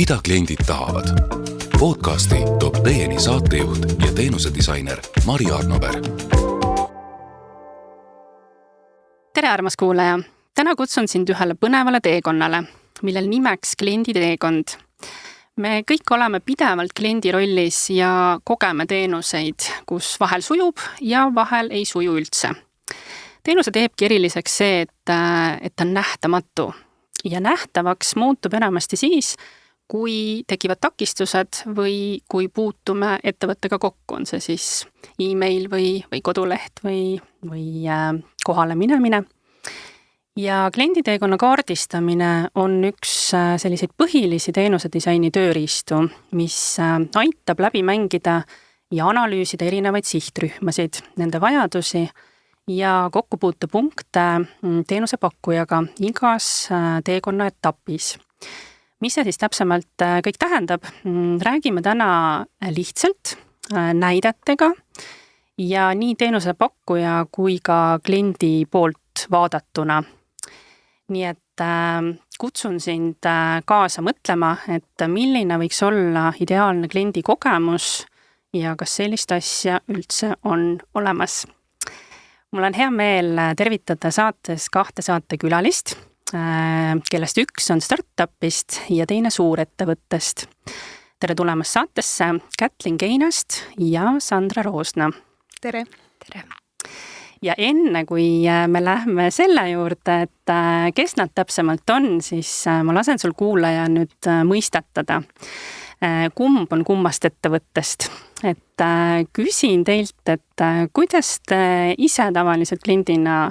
Mida kliendid tahavad? Podcasti toob teieni saatejuht ja teenusedisainer Mari Arnover. Tere, armas kuulaja! Täna kutsun sind ühele põnevale teekonnale, millel nimeks klienditeekond. Me kõik oleme pidevalt kliendi rollis ja kogeme teenuseid, kus vahel sujub ja vahel ei suju üldse. Teenuse teebki eriliseks see, et ta on nähtamatu. Ja nähtavaks muutub enamasti siis, kui tekivad takistused või kui puutume ettevõttega kokku, on see siis e-mail või koduleht või kohale minemine. Ja klienditeekonna kaardistamine on üks selliseid põhilisi teenusedisaini tööriistu, mis aitab läbi mängida ja analüüsida erinevaid sihtrühmasid, nende vajadusi ja kokkupuutepunkte teenusepakkujaga igas teekonna etapis. Mis see siis täpsemalt kõik tähendab? Räägime täna lihtsalt näidetega ja nii teenusepakkuja kui ka kliendi poolt vaadatuna. Nii et kutsun sind kaasa mõtlema, et milline võiks olla ideaalne kliendi kogemus ja kas sellist asja üldse on olemas. Mul on hea meel tervitada saates 2 saatekülalist, kellest üks on startupist ja teine suurettevõttest. Tere tulemast saatesse Kätlin Keinast ja Sandra Roosna. Tere! Tere! Ja enne, kui me lähme selle juurde, et kes nad täpsemalt on, siis ma lasen sul kuulaja nüüd mõistatada, kumb on kummast ettevõttest. Et küsin teilt, et kuidas te ise tavaliselt kliendina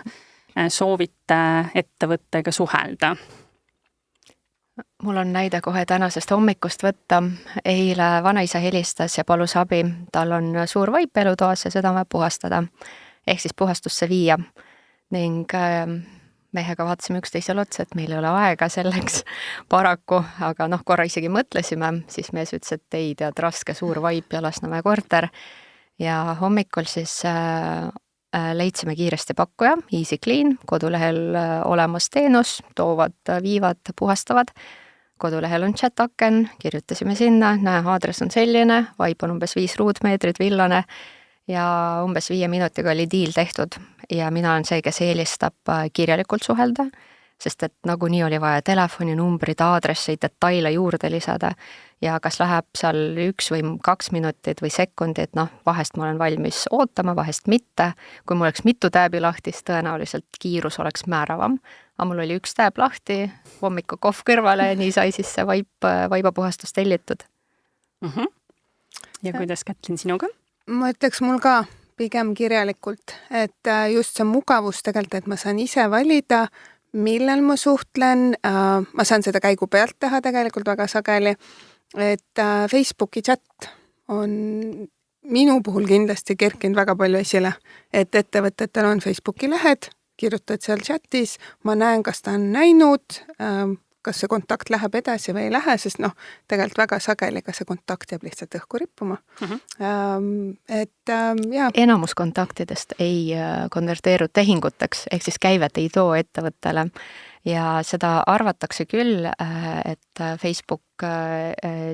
soovite ettevõttega suhelda? Mul on näide kohe tänasest hommikust võtta. Eile vanaisa helistas ja palus abi. Tal on suur vaip elutoas ja seda on vaja puhastada. Ehk siis puhastusse viia. Ning mehega vaatasime üksteisele otsa, et meil ei ole aega selleks paraku, aga korra isegi mõtlesime, siis mees ütles, et ei tead, raske suur vaip ja Lasnamäe korter. Ja hommikul siis leidsime kiiresti pakkuja, Easy Clean, kodulehel olemas teenus, viivad, puhastavad. Kodulehel on chat-aken, kirjutasime sinna, aadress on selline, vaip on umbes 5 ruutmeetrit villane ja umbes 5 minutiga oli diil tehtud ja mina olen see, kes eelistab kirjalikult suhelda, sest et nagunii oli vaja telefoninumbrid, aadresseid, detaile juurde lisada ja kas läheb seal 1 või 2 minutit või sekundit, vahest ma olen valmis ootama, vahest mitte. Kui mul oleks mitu tääbi lahti, siis tõenäoliselt kiirus oleks määravam. Aga mul oli 1 tääb lahti, hommikul kohv kõrvale ja nii sai siis see vaibapuhastus tellitud. Ja kuidas, Kätlin, sinuga? Ma ütleks mul ka pigem kirjalikult, et just see mugavus tegelikult, et ma saan ise valida, millel ma suhtlen, ma saan seda käigu pealt teha tegelikult väga sageli, et Facebooki chat on minu puhul kindlasti kerkinud väga palju esile, et ettevõtetel on Facebooki lehed, kirjutad seal chatis, ma näen, kas ta on näinud, kas see kontakt läheb edasi või ei lähe, sest tegelikult väga sageli ka see kontakt jääb lihtsalt õhku rippuma. Enamus kontaktidest ei konverteeru tehinguteks, ehk siis käivet ei too ettevõttele. Ja seda arvatakse küll, et Facebook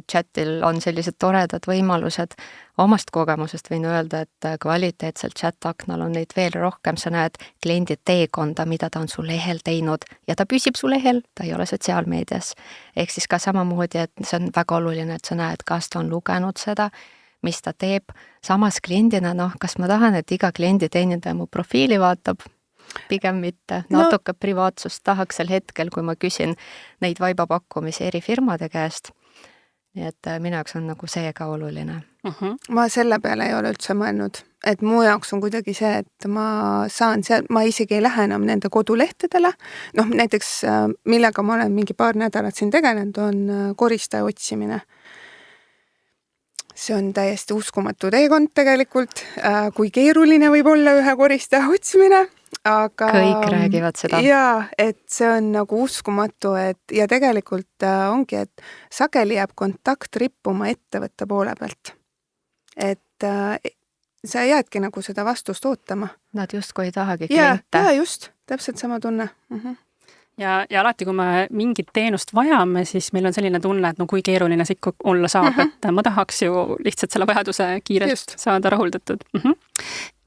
chatil on sellised toredad võimalused. Omast kogemusest võin öelda, et kvaliteetsel chat-aknal on neid veel rohkem. Sa näed kliendi teekonda, mida ta on su lehel teinud ja ta püsib su lehel, ta ei ole sotsiaalmeedias. Ehk siis ka samamoodi, et see on väga oluline, et sa näed, kas ta on lugenud seda, mis ta teeb. Samas kliendina, kas ma tahan, et iga kliendi teenindaja mu profiili vaatab? Pigem mitte. Natuke privaatsust tahaks sel hetkel, kui ma küsin neid vaibapakkumisi eri firmade käest. Nii et minu jaoks on see ka oluline. Ma selle peale ei ole üldse mõelnud, et mu jaoks on kuidagi see, et ma isegi ei lähe enam nende kodulehtedele. Näiteks, millega ma olen mingi 2 nädalat siin tegelenud, on koristaja otsimine. See on täiesti uskumatu teekond tegelikult, kui keeruline võib olla ühe koristaja otsimine. Aga, kõik räägivad seda. Jaa, et see on uskumatu, ja tegelikult ongi, et sageli jääb kontakt rippuma ettevõtte poole pealt. Et sa jäädki seda vastust ootama. Nad justkui ei tahagi kliente. Ja just, täpselt sama tunne. ja alati, kui me mingit teenust vajame, siis meil on selline tunne, et no kui keeruline see ikka olla saab, et ma tahaks ju lihtsalt selle vajaduse kiirelt saada rahuldatud.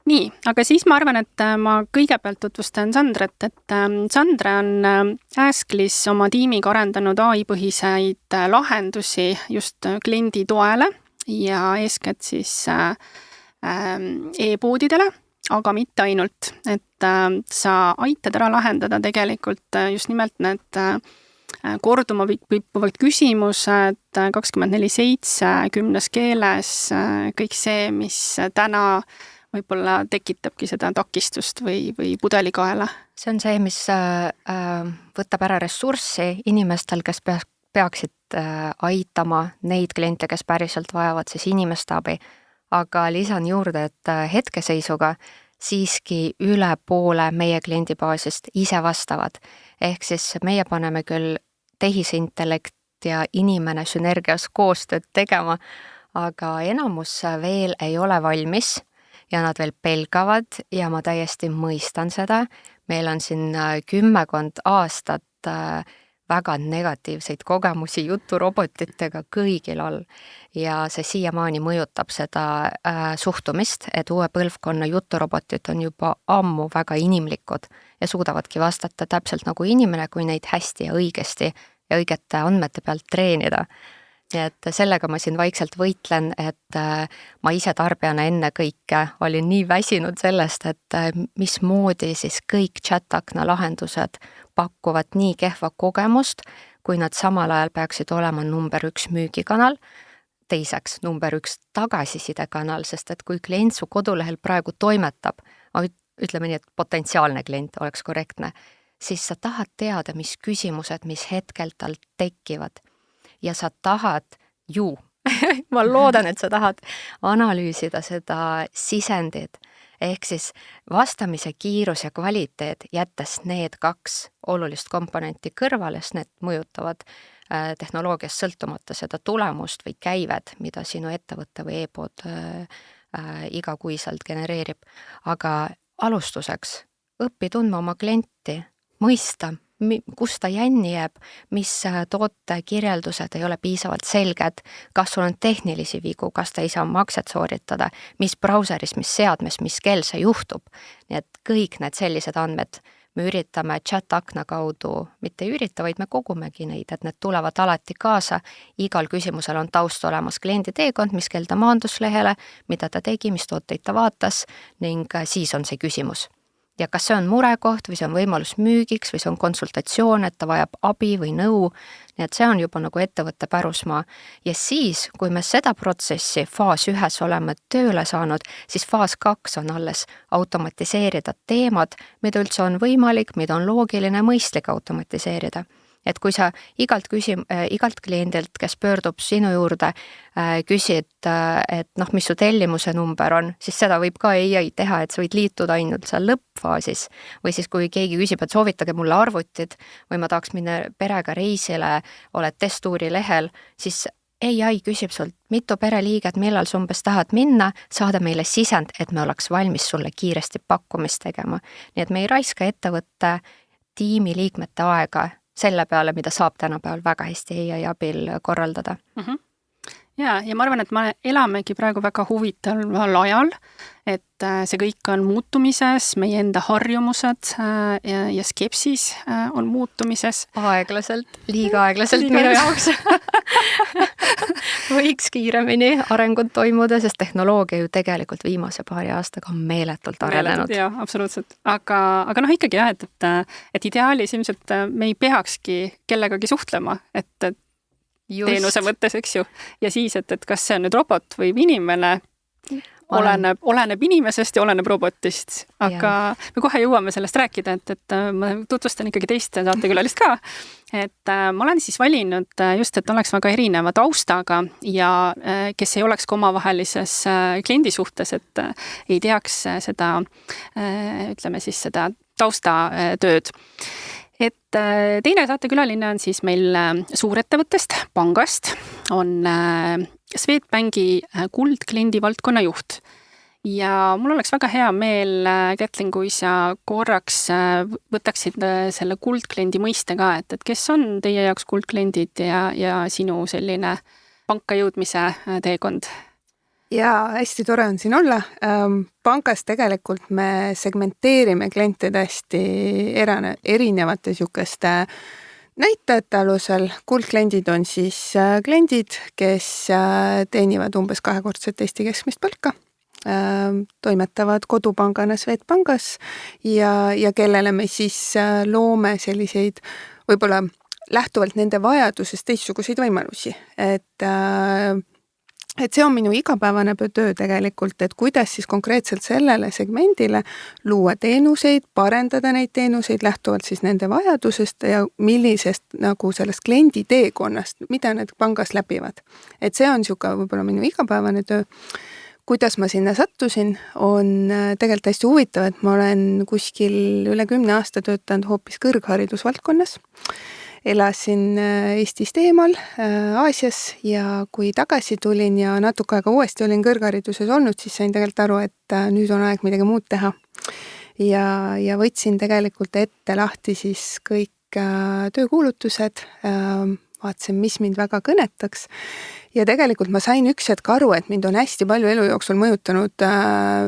Nii, aga siis ma arvan, et ma kõigepealt tutvustan Sandret, et Sandre on Asklis oma tiimiga arendanud AI-põhiseid lahendusi just kliendi toele ja eeskätt siis e-poodidele, aga mitte ainult, et sa aitad ära lahendada tegelikult just nimelt need korduma vippuvad küsimused 24/7 10 keeles, kõik see, mis täna võib-olla tekitabki seda takistust või pudelikaela. See on see, mis võtab ära ressurssi inimestel, kes peaksid aitama neid kliente, kes päriselt vajavad siis inimeste abi. Aga lisan juurde, et hetkeseisuga siiski üle poole meie kliendibaasist ise vastavad. Ehk siis meie paneme küll tehisintellekt ja inimene sünergias koostööd tegema, aga enamus veel ei ole valmis ja nad veel pelgavad ja ma täiesti mõistan seda. Meil on siin 10 aastat väga negatiivseid kogemusi juturobotitega kõigil all ja see siiamaani mõjutab seda suhtumist, et uue põlvkonna juturobotid on juba ammu väga inimlikud ja suudavadki vastata täpselt nagu inimene, kui neid hästi ja õigesti ja õigete andmete pealt treenida. Nii et sellega ma siin vaikselt võitlen, et ma ise tarbijana enne kõike olin nii väsinud sellest, et mismoodi siis kõik chat-akna lahendused pakuvad nii kehva kogemust, kui nad samal ajal peaksid olema number 1 müügikanal, teiseks number 1 tagasisidekanal, sest et kui klient su kodulehel praegu toimetab, ütleme nii, et potentsiaalne klient oleks korrektne, siis sa tahad teada, mis küsimused, mis hetkel tal tekivad. Ja sa tahad ju, ma loodan, et sa tahad analüüsida seda sisendit, ehk siis vastamise kiirus ja kvaliteet, jättes need 2 olulist komponenti kõrvale, sest need mõjutavad tehnoloogiast sõltumata seda tulemust või käivet, mida sinu ettevõtte või e-pood igakuiselt genereerib. Aga alustuseks õpi tundma oma klienti, mõista, kus ta jänni jääb, mis toote kirjeldused ei ole piisavalt selged, kas sul on tehnilisi vigu, kas ta ei saa makset sooritada, mis brauseris, mis seadmes, mis kell see juhtub. Nii et kõik need sellised andmed me üritame chat-akna kaudu, mitte ei ürita, vaid me kogumegi neid, et need tulevad alati kaasa. Igal küsimusel on taust olemas kliendi teekond, mis kell ta maandus lehele, mida ta tegi, mis tooteid ta vaatas ning siis on see küsimus. Ja kas see on murekoht või see on võimalus müügiks või see on konsultatsioon, et ta vajab abi või nõu, nii et see on juba nagu ettevõtte pärusmaa. Ja siis, kui me seda protsessi faas 1 oleme tööle saanud, siis faas 2 on alles automatiseerida teemad, mida üldse on võimalik, mida on loogiline mõistlik automatiseerida. Et kui sa igalt kliendilt, kes pöördub sinu juurde, küsid, et mis su tellimuse number on, siis seda võib ka AI teha, et sa võid liituda ainult seal lõppfaasis. Või siis kui keegi küsib, et soovitage mulle arvutid või ma tahaks minna perega reisile, oled testuuri lehel, siis AI küsib sult, mitu pereliiget, millal sa umbes tahad minna, saada meile sisend, et me oleks valmis sulle kiiresti pakkumist tegema. Nii et me ei raiska ettevõtte tiimi liikmete aega selle peale, mida saab tänapäeval väga hästi AI abil korraldada. Ja ma arvan, et me elamegi praegu väga huvitaval ajal, et see kõik on muutumises, meie enda harjumused ja skepsis on muutumises. Aeglaselt, liiga aeglaselt minu jaoks. Võiks kiiremini arengud toimuda, sest tehnoloogia ju tegelikult viimase paari aastaga on meeletult arenenud. Jah, absoluutselt. Aga ikkagi jah, et ideaalis ilmselt me ei peakski kellegagi suhtlema, et teenuse mõttes, eks ju. Ja siis, et kas see on nüüd robot või inimene, oleneb inimesest ja oleneb robotist. Aga me kohe jõuame sellest rääkida, et ma tutvustan ikkagi teist saatekülalist ka. Et ma olen siis valinud just, et oleks väga erineva taustaga ja kes ei oleks ka omavahelises kliendi suhtes, et ei teaks seda, ütleme siis seda taustatööd. Et teine saatekülaline on siis meil suurettevõttest, pangast, on Swedbanki kuldkliendi valdkonna juht. ja mul oleks väga hea meel, Kätlin, kui sa korraks võtaksid selle kuldkliendi mõiste ka, et kes on teie jaoks kuldkliendid ja sinu selline panka jõudmise teekond? Jaa, hästi tore on siin olla. Pangas tegelikult me segmenteerime klientide hästi erinevate niisuguste näitajate alusel. Kuldkliendid on siis kliendid, kes teenivad umbes 2-kordset Eesti keskmist palka, toimetavad kodupangana Swedbankis ja kellele me siis loome selliseid võib-olla lähtuvalt nende vajadusest teistsuguseid võimalusi. Et see on minu igapäevane töö tegelikult, et kuidas siis konkreetselt sellele segmendile luua teenuseid, parendada neid teenuseid lähtuvalt siis nende vajadusest ja millisest nagu sellest kliendi teekonnast, mida need pangas läbivad. Et see on niisugune võib-olla minu igapäevane töö. Kuidas ma sinna sattusin, on tegelikult hästi huvitav, et ma olen kuskil üle 10 aasta töötanud hoopis kõrgharidusvaldkonnas. Elasin Eestist eemal Aasias ja kui tagasi tulin ja natuke aega uuesti olin kõrghariduses olnud, siis sain tegelikult aru, et nüüd on aeg midagi muud teha. Ja võtsin tegelikult ette lahti siis kõik töökuulutused, vaatasin, mis mind väga kõnetaks. Ja tegelikult ma sain üks hetk aru, et mind on hästi palju elu jooksul mõjutanud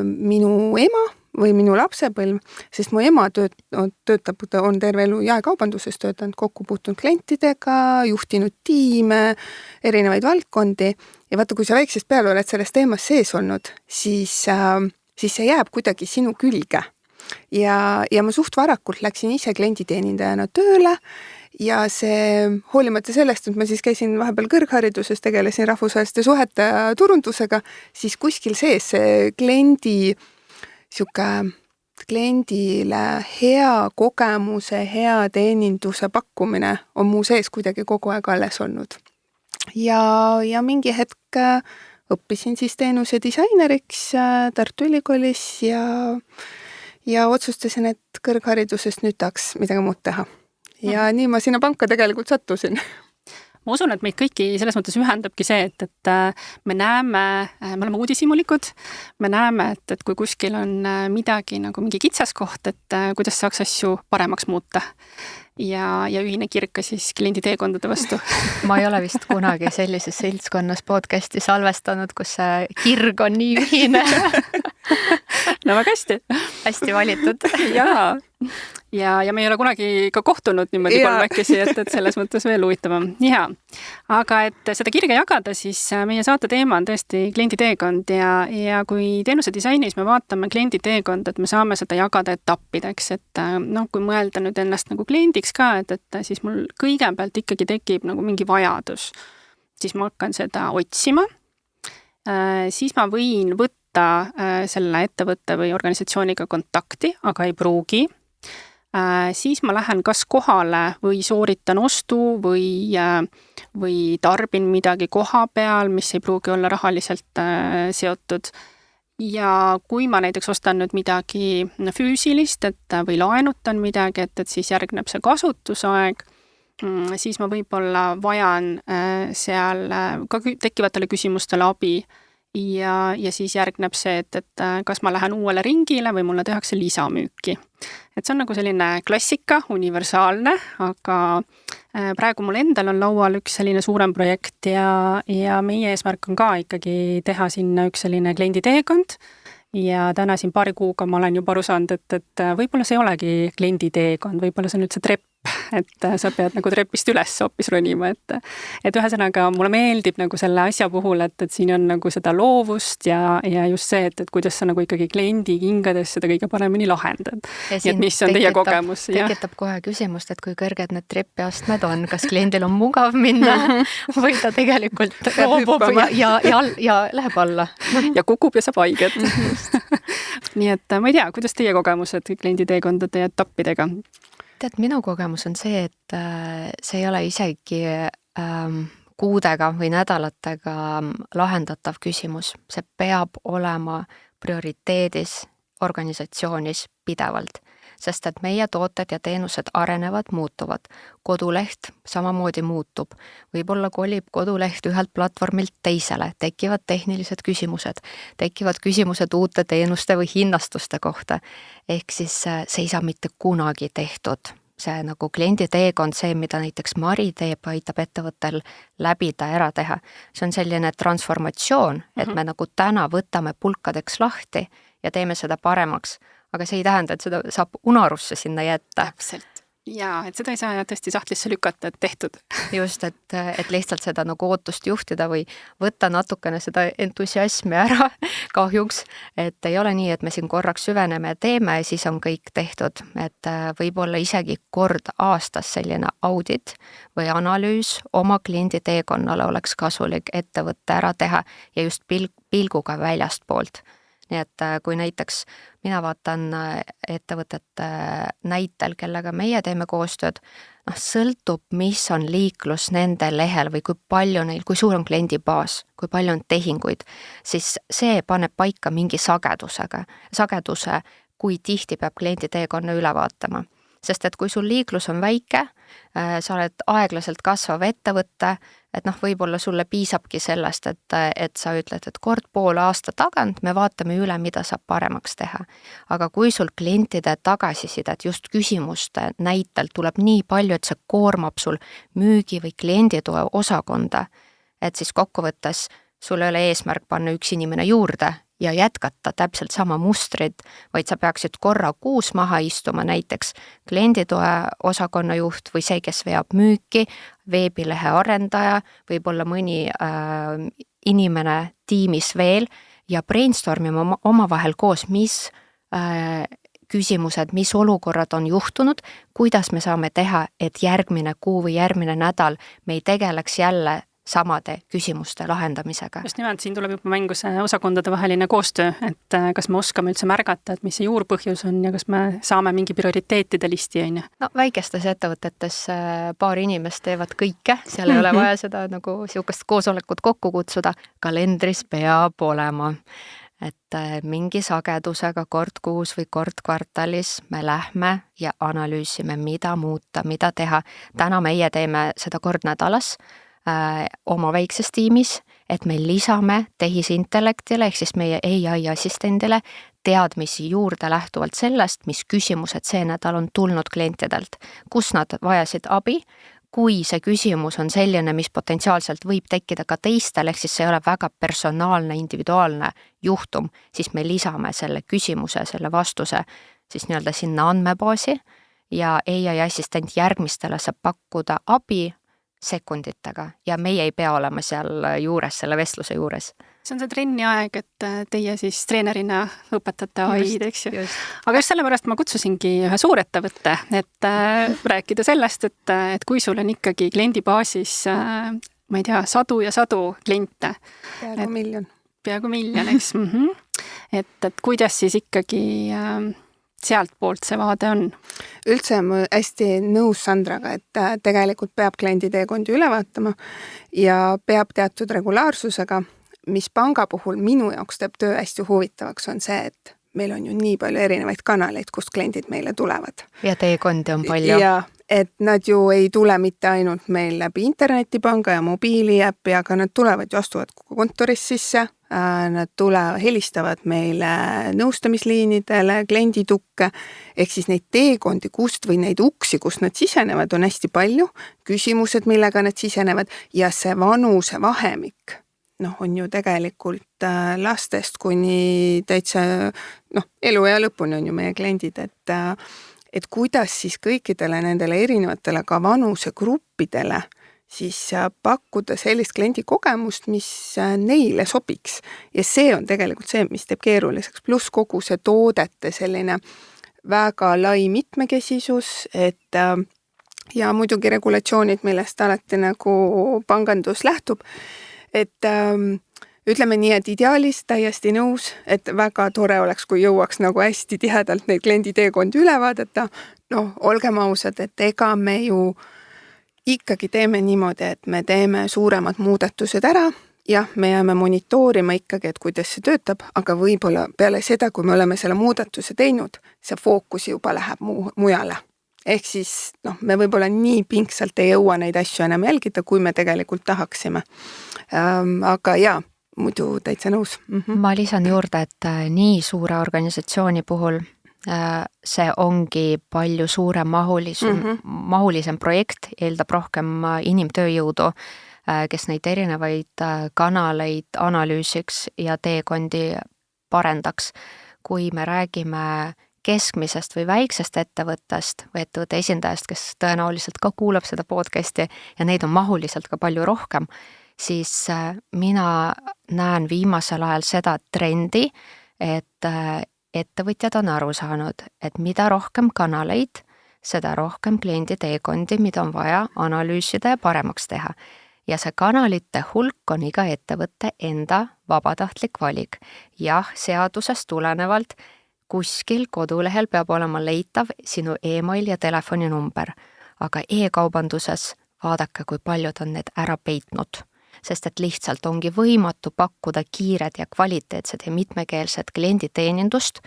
minu ema või minu lapsepõlv, sest mu ema on terve elu jaekaubanduses töötanud, kokku puutunud klientidega, juhtinud tiime, erinevaid valdkondi ja vaata, kui sa väiksest peale oled selles teemas sees olnud, siis see jääb kuidagi sinu külge. Ja ma suht varakult läksin ise klienditeenindajana tööle ja see hoolimata sellest, et ma siis käisin vahepeal kõrghariduses, tegelesin rahvusvaheliste suhete ja turundusega, siis kuskil sees see kliendile hea kogemuse, hea teeninduse pakkumine on mu sees kuidagi kogu aeg alles olnud. Ja mingi hetk õppisin siis teenuse disaineriks Tartu Ülikoolis ja otsustasin, et kõrgharidusest nüüd tahaks midagi muud teha. Ja nii ma sinna panka tegelikult sattusin. Ma usun, et meid kõiki selles mõttes ühendabki see, et me näeme, me oleme uudishimulikud, me näeme, et kui kuskil on midagi nagu mingi kitsaskoht, et kuidas saaks asju paremaks muuta. Ja ühine kirka siis kliendi teekondade vastu. Ma ei ole vist kunagi sellises seltskonnas podcasti salvestanud, kus see kirg on nii ühine. No väga hästi. Hästi valitud. Ja me ei ole kunagi ka kohtunud niimoodi kolmekesi, et selles mõttes veel huvitavam. Nii hea. Aga et seda kirge jagada, siis meie saate teema on tõesti kliendi teekond ja kui teenuse disainis me vaatame kliendi teekond, et me saame seda jagada etappideks, et kui mõelda nüüd ennast nagu kliendiks ka, et siis mul kõigepealt ikkagi tekib nagu mingi vajadus. Siis ma hakkan seda otsima. Siis ma võin võtta selle ettevõtte või organisatsiooniga kontakti, aga ei pruugi. Siis ma lähen kas kohale või sooritan ostu või tarbin midagi koha peal, mis ei pruugi olla rahaliselt seotud. Ja kui ma näiteks ostan nüüd midagi füüsilist või laenutan midagi, et siis järgneb see kasutusaeg, siis ma võib-olla vajan seal ka tekkivatele küsimustele abi. Ja siis järgneb see, et kas ma lähen uuele ringile või mulle tehakse lisamüüki. Et see on nagu selline klassika, universaalne, aga praegu mul endal on laual üks selline suurem projekt ja meie eesmärk on ka ikkagi teha sinna üks selline kliendi teekond. Ja täna siin paari kuuga ma olen juba aru saanud, et võib-olla see ei olegi kliendi teekond, võib-olla see on nüüd see trepp, et sa pead nagu trepist üles hoopis ronima, et ühesõnaga mulle meeldib nagu selle asja puhul, et siin on nagu seda loovust ja just see, et kuidas sa nagu ikkagi kliendi kingades seda kõige paremini lahendad. Ja et mis on teie kogemus? Tekitab kohe küsimust, et kui kõrged need trepiastmed on, kas kliendil on mugav minna või ta tegelikult loobub ja läheb alla. Ja kukub ja saab haiget. Nii et ma ei tea, kuidas teie kogemused kliendi teekondade ja etappidega? Tead, minu kogemus on see, et see ei ole isegi kuudega või nädalatega lahendatav küsimus. See peab olema prioriteedis organisatsioonis pidevalt. sest et meie tooted ja teenused arenevad, muutuvad. Koduleht samamoodi muutub. Võib-olla kolib koduleht ühelt platvormilt teisele, tekivad tehnilised küsimused, tekivad küsimused uute teenuste või hinnastuste kohta. Ehk siis see ei saa mitte kunagi tehtud. See nagu kliendi teekond, see, mida näiteks Mari teeb, aitab ettevõttel läbida, ära teha. See on selline transformatsioon, et me nagu täna võtame pulkadeks lahti ja teeme seda paremaks, aga see ei tähenda, et seda saab unarusse sinna jätta. Täpselt. Jaa, et seda ei saa tõesti sahtlisse lükata, et tehtud. Just, et lihtsalt seda nagu ootust juhtida või võtta natukene seda entusiasmi ära kahjuks, et ei ole nii, et me siin korraks süveneme ja teeme ja siis on kõik tehtud, et võib-olla isegi kord aastas selline audit või analüüs oma kliendi teekonnale oleks kasulik ettevõtte ära teha ja just pilguga väljast poolt. Nii et kui näiteks mina vaatan ettevõtete näitel, kellega meie teeme koostööd, sõltub, mis on liiklus nende lehel või kui palju neil, kui suur on kliendibaas, kui palju on tehinguid, siis see paneb paika mingi sageduse, kui tihti peab kliendi teekonna üle vaatama. Sest et kui sul liiklus on väike, sa oled aeglaselt kasvav ettevõtte, et võib-olla sulle piisabki sellest, et sa ütled, et kord poole aasta tagant me vaatame üle, mida saab paremaks teha. Aga kui sul klientide tagasisidet just küsimuste näitel tuleb nii palju, et see koormab sul müügi või klienditoe osakonda, et siis kokkuvõttes sul ei ole eesmärk panna üks inimene juurde ja jätkata täpselt sama mustrid, vaid sa peaksid korra kuus maha istuma, näiteks klienditoe osakonna juht või see, kes veab müüki, veebilehe arendaja, võib-olla mõni inimene tiimis veel ja brainstormima omavahel koos, mis küsimused, mis olukorrad on juhtunud, kuidas me saame teha, et järgmine kuu või järgmine nädal me ei tegeleks jälle samade küsimuste lahendamisega. Just nimelt, siin tuleb juba mängu see osakondade vaheline koostöö, et kas me oskame üldse märgata, et mis see juurpõhjus on ja kas me saame mingi prioriteetide listi, on ju? No väikestes ettevõtetes paar inimest teevad kõike, seal ei ole vaja seda nagu siukest koosolekut kokku kutsuda, kalendris peab olema. Et mingi sagedusega kord kuus või kord kvartalis me lähme ja analüüsime, mida muuta, mida teha. Täna meie teeme seda kord nädalas oma väikses tiimis, et me lisame tehisintellektile ehk siis meie AI assistendile teadmisi juurde lähtuvalt sellest, mis küsimused see nädal on tulnud klientidelt, kus nad vajasid abi, kui see küsimus on selline, mis potentsiaalselt võib tekkida ka teistel, ehk siis see ei ole väga personaalne, individuaalne juhtum, siis me lisame selle küsimuse, selle vastuse siis nii-öelda sinna andmebaasi ja AI assistent järgmistele saab pakkuda abi sekunditega ja meie ei pea olema seal juures, selle vestluse juures. See on see trenni aeg, et teie siis treenerina õpetate AI-d, eks ju. Aga just sellepärast ma kutsusingi ühe suurettevõtte, et rääkida sellest, et kui sul on ikkagi kliendibaasis, ma ei tea, sadu ja sadu kliente. Peaaegu miljon, eks. Et kuidas siis ikkagi sealt poolt see vaade on? Üldse ma hästi nõus Sandraga, et tegelikult peab kliendi teekondi üle vaatama ja peab teatud regulaarsusega, mis panga puhul minu jaoks teeb töö hästi huvitavaks, on see, et meil on ju nii palju erinevaid kanaleid, kust kliendid meile tulevad. Ja teekondi on palju. Ja et nad ju ei tule mitte ainult meil läbi internetipanga ja mobiiliäppi, aga nad tulevad ju astuvad kontorist sisse, nad helistavad meile nõustamisliinidele, klienditukke, ehk siis neid teekondi kust või neid uksi, kust nad sisenevad, on hästi palju, küsimused, millega nad sisenevad ja see vanuse vahemik on ju tegelikult lastest kuni täitsa eluea lõpuni on ju meie kliendid, et kuidas siis kõikidele nendele erinevatele ka vanusegruppidele siis pakkuda sellist kliendi kogemust, mis neile sobiks. Ja see on tegelikult see, mis teeb keeruliseks, pluss kogu see toodete selline väga lai mitmekesisus, et ja muidugi regulatsioonid, millest alati nagu pangandus lähtub, et ütleme nii, et ideaalis täiesti nõus, et väga tore oleks, kui jõuaks nagu hästi tihedalt neid kliendi teekondi üle vaadata. Olgem ausad, et ega me ju ikkagi teeme niimoodi, et me teeme suuremad muudatused ära jah, me jääme monitoorima ikkagi, et kuidas see töötab, aga võib-olla peale seda, kui me oleme selle muudatuse teinud, see fookus juba läheb mujale. Ehk siis me võib-olla nii pingsalt ei jõua neid asju enam jälgida, kui me tegelikult tahaksime. Aga jaa, muidu täitsa nõus. Ma lisan juurde, et nii suure organisatsiooni puhul see ongi palju suurem mahulisem projekt, eeldab rohkem inimtööjõudu, kes neid erinevaid kanaleid analüüsiks ja teekondi parendaks. Kui me räägime keskmisest või väiksest ettevõttest või ettevõtte esindajast, kes tõenäoliselt ka kuulab seda podcasti ja neid on mahuliselt ka palju rohkem, siis mina näen viimasel ajal seda trendi, et ettevõtjad on aru saanud, et mida rohkem kanaleid, seda rohkem kliendi teekondi, mida on vaja analüüsida ja paremaks teha. Ja see kanalite hulk on iga ettevõtte enda vabatahtlik valik. Jah, seadusest tulenevalt kuskil kodulehel peab olema leitav sinu email ja telefoninumber, aga e-kaubanduses vaadake, kui paljud on need ära peitnud, sest et lihtsalt ongi võimatu pakkuda kiired ja kvaliteetsed ja mitmekeelsed klienditeenindust,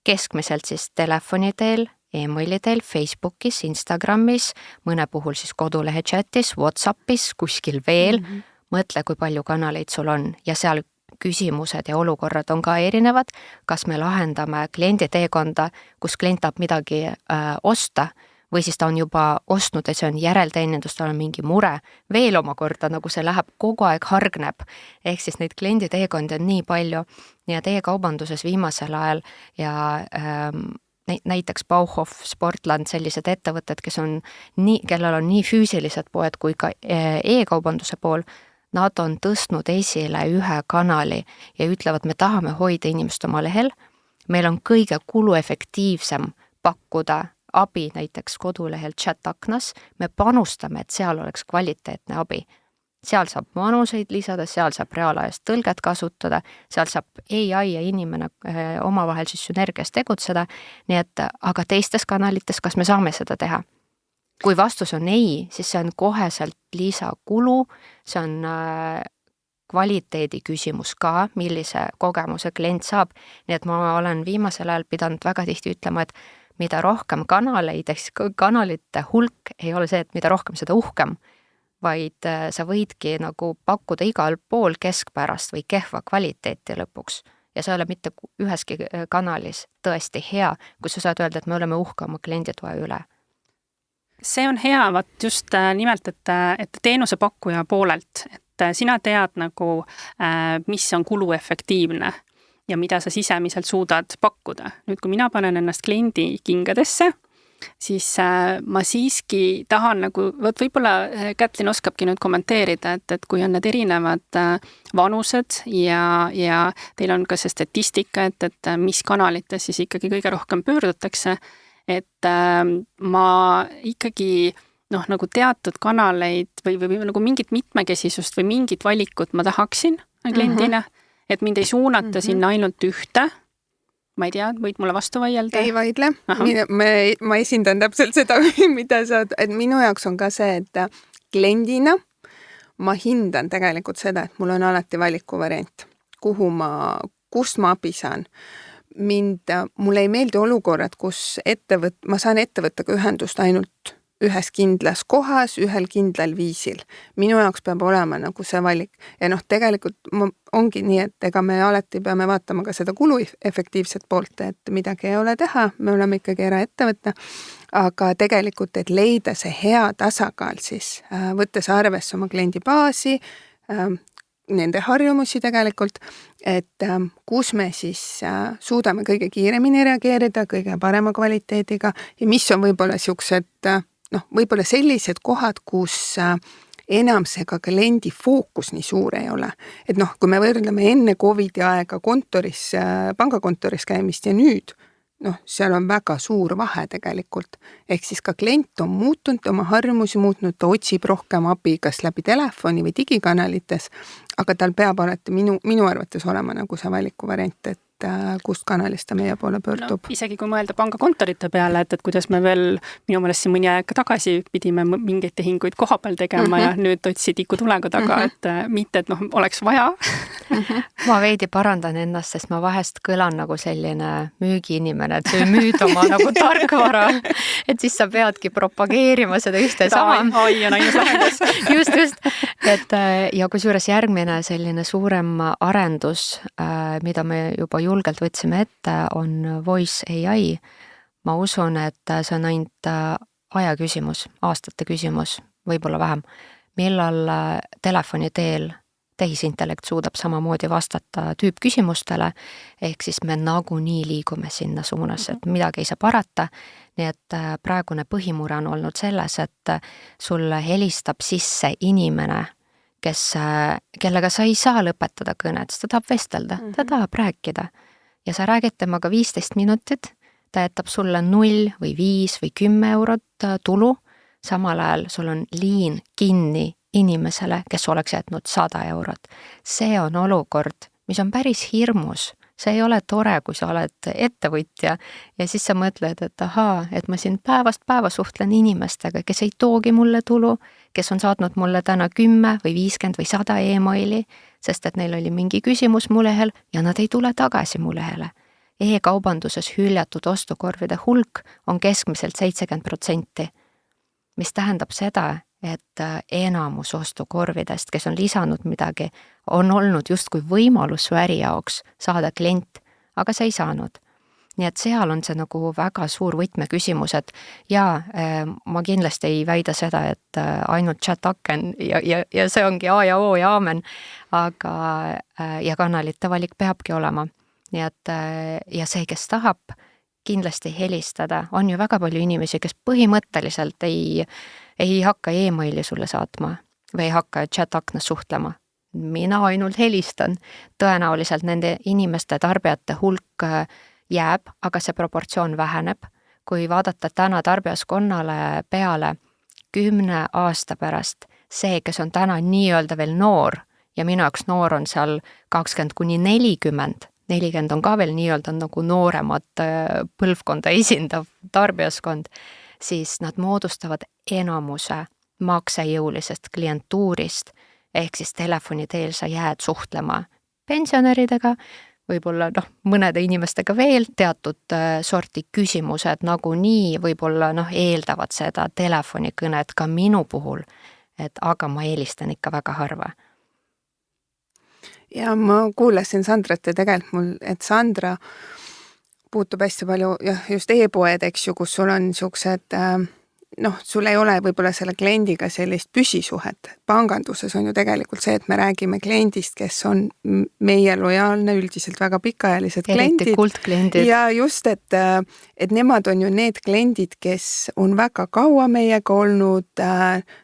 keskmiselt siis telefoni teel, emaili teel, Facebookis, Instagramis, mõne puhul siis kodulehe chatis, WhatsAppis, kuskil veel, mõtle, kui palju kanaleid sul on ja seal küsimused ja olukorrad on ka erinevad, kas me lahendame kliendi teekonda, kus klient tahab midagi osta või siis ta on juba ostnud ja see on järelteenindus, tal on mingi mure, veel omakorda, nagu see läheb kogu aeg hargneb, ehk siis neid kliendi teekondi on nii palju, nii et e-kaubanduses viimasel ajal ja näiteks Bauhof, Sportland, sellised ettevõtted, kellel on nii füüsilised poed kui ka e-kaubanduse pool, nad on tõstnud esile ühe kanali ja ütlevad, me tahame hoida inimest oma lehel, meil on kõige kuluefektiivsem pakkuda abi näiteks kodulehel chat-aknas, me panustame, et seal oleks kvaliteetne abi. Seal saab manuseid lisada, seal saab reaalajast tõlget kasutada, seal saab AI ja inimene omavahel siis sünergias tegutseda, nii et aga teistes kanalites, kas me saame seda teha? Kui vastus on ei, siis see on koheselt lisakulu, see on kvaliteedi küsimus ka, millise kogemuse klient saab, nii et ma olen viimasel ajal pidanud väga tihti ütlema, et mida rohkem kanaleid, ehk kanalite hulk ei ole see, et mida rohkem seda uhkem, vaid sa võidki nagu pakkuda igal pool keskpärast või kehva kvaliteeti lõpuks. Ja see ei ole mitte üheski kanalis tõesti hea, kui sa saad öelda, et me oleme uhke oma klienditoe üle. See on hea, just nimelt, et teenusepakkuja poolelt, et sina tead nagu, mis on kuluefektiivne ja mida sa sisemiselt suudad pakkuda. Nüüd, kui mina panen ennast kliendi kingadesse, siis ma siiski tahan nagu, võib-olla Kätlin oskabki nüüd kommenteerida, et kui on need erinevad vanused ja teil on ka see statistika, et mis kanalites siis ikkagi kõige rohkem pöördutakse, et ma ikkagi nagu teatud kanaleid või nagu mingit mitmekesisust või mingit valikut ma tahaksin kliendina, et mind ei suunata sinna ainult ühte. Ma ei tea, võid mulle vastu vaielda? Ei vaidle. Ma esindan täpselt seda, mida et minu jaoks on ka see, et kliendina ma hindan tegelikult seda, et mul on alati valikuvariant, kust ma abi saan. Mulle ei meeldi olukorrad, kus ma saan ettevõttega ühendust ainult ühes kindlas kohas, ühel kindlal viisil. Minu jaoks peab olema nagu see valik. Ja tegelikult ongi nii, et ega me alati peame vaatama ka seda kuluefektiivset poolt, et midagi ei ole teha, me oleme ikkagi eraettevõtte, aga tegelikult, et leida see hea tasakaal siis, võttes arvesse oma kliendi baasi, nende harjumusi tegelikult, et kus me siis suudame kõige kiiremini reageerida, kõige parema kvaliteediga ja mis on võib-olla siuksed, võib-olla sellised kohad, kus enam see ka kliendi fookus nii suur ei ole. Et kui me võrdleme enne COVID-i aega pangakontoris käimist ja nüüd, seal on väga suur vahe tegelikult. Ehk siis ka klient on muutunud, oma harjumusi muutnud, ta otsib rohkem abi kas läbi telefoni või digikanalites, aga tal peab alati minu arvates olema nagu see valikuvariant, kust kanalist ta meie poole pöördub. Isegi kui mõelda pangakontorite peale, et kuidas me veel minu meelest siin mõni aeg tagasi pidime mingeid tehinguid koha peal tegema ja nüüd otsi tikutulega taga, et mitte, et oleks vaja. Ma veidi parandan ennast, sest ma vahest kõlan nagu selline müügiinimene, et sa müüd oma nagu tarkvara, et siis sa peadki propageerima seda ühte sama. Ai on ainus lahendus. Just. Et, ja kusjuures järgmine selline suurem arendus, mida me juba julgelt võtsime ette, on Voice AI. Ma usun, et see on ainult aja küsimus, aastate küsimus, võib-olla vähem, millal telefoni teel tehisintellekt suudab samamoodi vastata tüüpküsimustele, ehk siis me nagunii liigume sinna suunas, et midagi ei saa parata, nii et praegune põhimure on olnud selles, et sulle helistab sisse inimene, kellega sa ei saa lõpetada kõnet, sest ta tahab vestelda, ta tahab rääkida ja sa räägid temaga 15 minutit, ta jätab sulle 0 või 5 või 10 eurot tulu, samal ajal sul on liin kinni inimesele, kes oleks jätnud 100 eurot. See on olukord, mis on päris hirmus. See ei ole tore, kui sa oled ettevõtja ja siis sa mõtled, et et ma siin päevast päeva suhtlen inimestega, kes ei toogi mulle tulu, kes on saatnud mulle täna 10 või 50 või 100 e-maili, sest et neil oli mingi küsimus mu lehel ja nad ei tule tagasi mu lehele. E-kaubanduses hüljatud ostukorvide hulk on keskmiselt 70%, mis tähendab seda, et enamus ostukorvidest, kes on lisanud midagi, on olnud justkui võimalus su äri jaoks saada klient, aga sa ei saanud. Nii et seal on see nagu väga suur võtmeküsimus, et ma kindlasti ei väida seda, et ainult chat-aken ja see ongi A ja O ja aamen, aga ja kanalite valik peabki olema. Nii et ja see, kes tahab kindlasti helistada, on ju väga palju inimesi, kes põhimõtteliselt ei hakka e-maili sulle saatma või ei hakka chat-aknas suhtlema. Mina ainult helistan. Tõenäoliselt nende inimeste tarbijate hulk jääb, aga see proportsioon väheneb. Kui vaadata täna tarbijaskonnale peale 10 aasta pärast, see, kes on täna nii-öelda veel noor ja minu jaoks noor on seal 20–40, 40 on ka veel nii-öelda nagu nooremat põlvkonda esindav tarbijaskond, siis nad moodustavad enamuse maksejõulisest klientuurist, ehk siis telefoni teel sa jääd suhtlema pensionäridega, võib-olla mõnede inimestega veel teatud sorti küsimused nagunii võib-olla eeldavad seda telefonikõnet ka minu puhul, aga ma eelistan ikka väga harva. Ja ma kuulasin Sandrat ja tegelikult et Sandra puutub hästi palju just e-poed, eks ju, kus sul on siuksed, sul ei ole võib-olla selle kliendiga sellist püsisuhet. Panganduses on ju tegelikult see, et me räägime kliendist, kes on meie lojaalne, üldiselt väga pikaajalised kliendid. Eriti kuldkliendid. Ja just, et nemad on ju need kliendid, kes on väga kaua meiega olnud,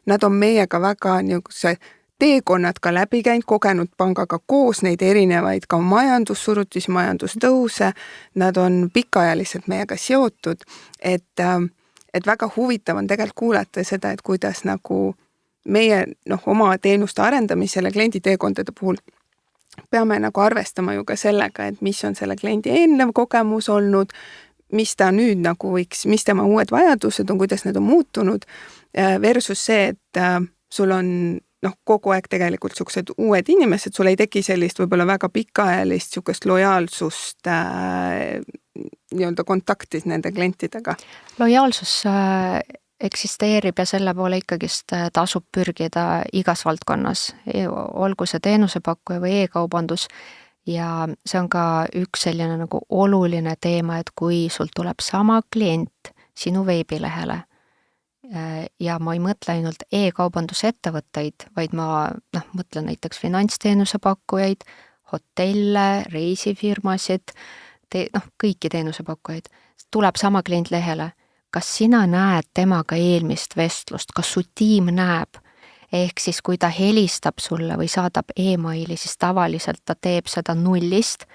nad on meiega väga niisuguse teekonnad ka läbi käinud, kogenud pangaga koos neid erinevaid ka majandussurutis, majandustõuse, nad on pikaajaliselt meiega seotud, et väga huvitav on tegelikult kuulata seda, et kuidas nagu meie oma teenuste arendamisele klienditeekondade puhul peame nagu arvestama ju ka sellega, et mis on selle kliendi eelnev kogemus olnud, mis ta nüüd nagu võiks, mis tema uued vajadused on, kuidas need on muutunud, versus see, et sul on kogu aeg tegelikult siuksed uued inimesed, sul ei teki sellist võib-olla väga pikaajalist siukest lojaalsust nii-öelda kontaktis nende klientidega. Lojaalsus eksisteerib ja selle poole ikkagist tasub pürgida igas valdkonnas, olgu see teenusepakkuja või e-kaubandus ja see on ka üks selline nagu oluline teema, et kui sul tuleb sama klient sinu veebilehele, ja ma ei mõtle ainult e-kaubandusettevõtteid, vaid ma mõtlen näiteks finantsteenuse pakkujaid, hotelle, reisifirmasid, kõiki teenusepakkujaid. Tuleb sama klient lehele. Kas sina näed temaga eelmist vestlust? Kas su tiim näeb? Ehk siis, kui ta helistab sulle või saadab e-maili, siis tavaliselt ta teeb seda nullist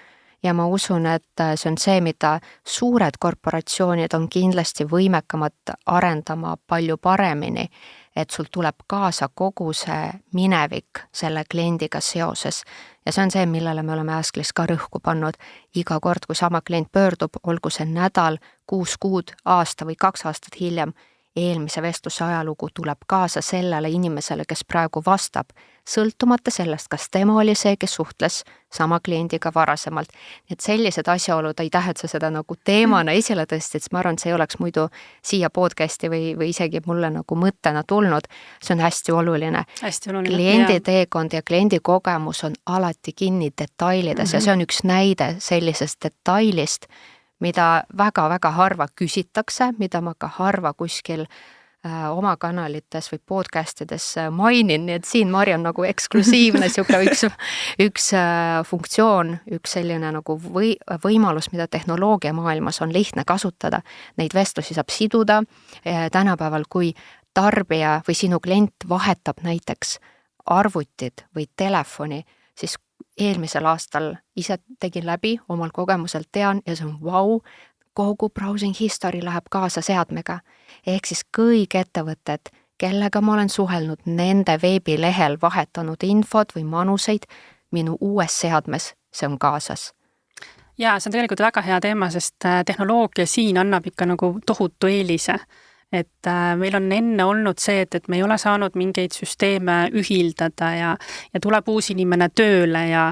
ja ma usun, et see on see, mida suured korporatsioonid on kindlasti võimekamad arendama palju paremini, et sul tuleb kaasa kogu see minevik selle kliendiga seoses. Ja see on see, millele me oleme Asklis ka rõhku pannud. Iga kord, kui sama klient pöördub, olgu see nädal, 6 kuud, aasta või 2 aastat hiljem, eelmise vestluse ajalugu tuleb kaasa sellele inimesele, kes praegu vastab, sõltumata sellest, kas tema oli see, kes suhtles sama kliendiga varasemalt. Et sellised asjaolud ei tähe, et sa seda nagu teemana esile tõstid, sest ma arvan, et see ei oleks muidu siia podcasti või isegi mulle nagu mõttena tulnud. See on hästi oluline. Kliendi teekond ja kliendi kogemus on alati kinni detailides ja see on üks näide sellisest detailist, mida väga-väga harva küsitakse, mida ma ka harva kuskil oma kanalites või podcastides mainin, nii et siin Mari on nagu eksklusiivne üks funktsioon, üks selline nagu võimalus, mida tehnoloogia maailmas on lihtne kasutada. Neid vestlusi saab siduda tänapäeval, kui tarbija või sinu klient vahetab näiteks arvutid või telefoni, siis eelmisel aastal ise tegin läbi, omal kogemuselt tean ja see on vau, kogu browsing history läheb kaasa seadmega. Ehk siis kõik ettevõtted, kellega ma olen suhelnud, nende veebilehel vahetanud infot või manuseid minu uues seadmes, see on kaasas. Ja see on tegelikult väga hea teema, sest tehnoloogia siin annab ikka nagu tohutu eelise. Et meil on enne olnud see, et me ei ole saanud mingeid süsteeme ühildada ja tuleb uus inimene tööle ja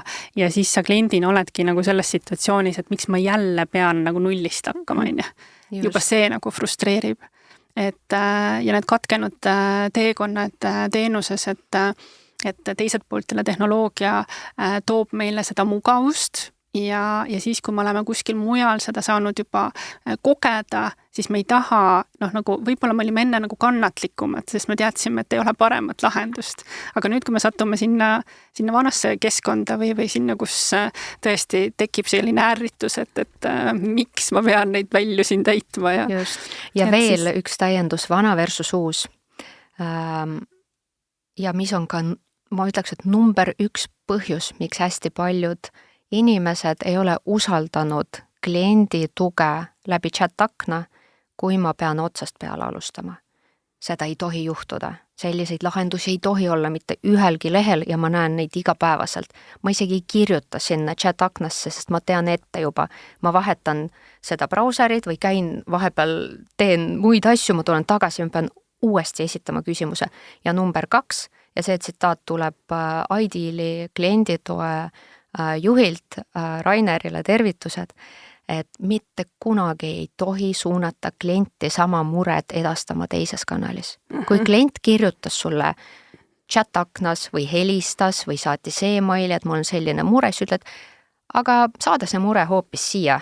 siis sa kliendina oledki nagu selles situatsioonis, et miks ma jälle pean nagu nullist hakkama, juba see nagu frustreerib. Ja need katkenud teekonnad teenuses, et teiselt poolt jälle tehnoloogia toob meile seda mugavust ja siis, kui me oleme kuskil mujal seda saanud juba kogeda, siis me ei taha, nagu võib-olla me olime enne nagu kannatlikumad, sest me teadsime, et ei ole paremat lahendust. Aga nüüd, kui me satume sinna vanasse keskkonda või sinna, kus tõesti tekib selline ärritus, et miks ma pean neid välju siin täitma. Ja veel üks täiendus, vana versus uus. Ja mis on ka, ma ütleks, et number 1 põhjus, miks hästi paljud inimesed ei ole usaldanud kliendi tuge läbi chat-akna, kui ma pean otsast peale alustama. Seda ei tohi juhtuda. Selliseid lahendusi ei tohi olla mitte ühelgi lehel ja ma näen neid igapäevaselt. Ma isegi ei kirjuta sinna chat-aknasse, sest ma tean ette juba. Ma vahetan seda brauserit või käin vahepeal, teen muid asju, ma tulen tagasi, ma pean uuesti esitama küsimuse. Ja number 2, ja see tsitaat tuleb Ideali klienditoe juhilt Rainerile tervitused, et mitte kunagi ei tohi suunata klienti sama mured edastama teises kanalis. Kui klient kirjutas sulle chat-aknas või helistas või saatis e-maili, et mul on selline mure, siis ütled, aga saada see mure hoopis siia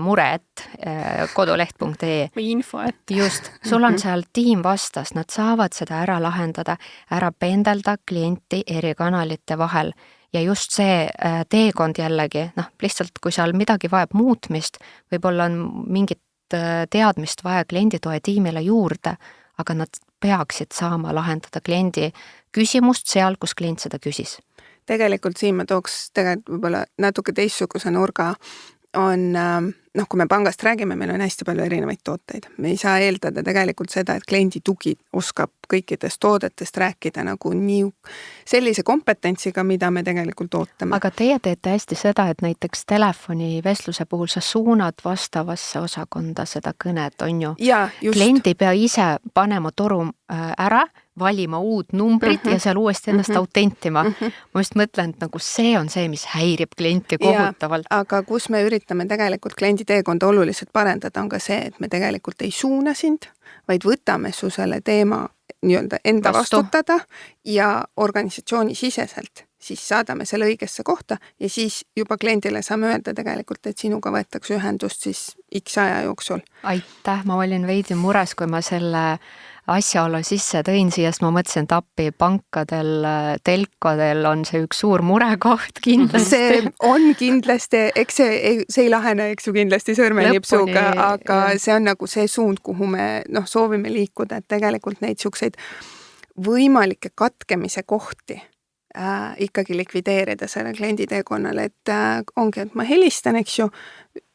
mure@koduleht.ee või info. Just, sul on seal tiim vastas, nad saavad seda ära lahendada, ära pendelda klienti eri kanalite vahel. Ja just see teekond jällegi, lihtsalt kui seal midagi vajab muutmist, võib-olla on mingit teadmist vaja klienditoe tiimile juurde, aga nad peaksid saama lahendada kliendi küsimust seal, kus klient seda küsis. Tegelikult siin ma tooks võib-olla natuke teistsuguse nurga on, kui me pangast räägime, meil on hästi palju erinevaid tooteid. Me ei saa eeldada tegelikult seda, et kliendi tugi oskab kõikidest toodetest rääkida nagu nii sellise kompetentsiga, mida me tegelikult ootame. Aga teie teete hästi seda, et näiteks telefonivestluse puhul sa suunad vastavasse osakonda seda kõnet, on ju? Klient ei pea ise panema toru ära, valima uut numbrit ja seal uuesti ennast autentima. Ma just mõtlen, et nagu see on see, mis häirib klienti kohutavalt. Aga kus me üritame tegelikult kliendi teekonda oluliselt parendada, on ka see, et me tegelikult ei suuna sind, vaid võtame su selle teema enda vastutada ja organisatsiooni siseselt siis saadame selle õigesse kohta ja siis juba kliendile saame öelda tegelikult, et sinuga võetakse ühendust siis X aja jooksul. Aitäh, ma olin veidi mures, kui ma selle asjaolu sisse tõin siia, sest ma mõtlesin, et appi pankadel, telkodel on see üks suur murekoht kindlasti. See on kindlasti, eks see ei lahene, eks ju kindlasti sõrmenipsuga, aga see on nagu see suund, kuhu me soovime liikuda, et tegelikult neid siukseid võimalikke katkemise kohti ikkagi likvideerida selle kliendi teekonnale, et ongi, et ma helistan, eks ju,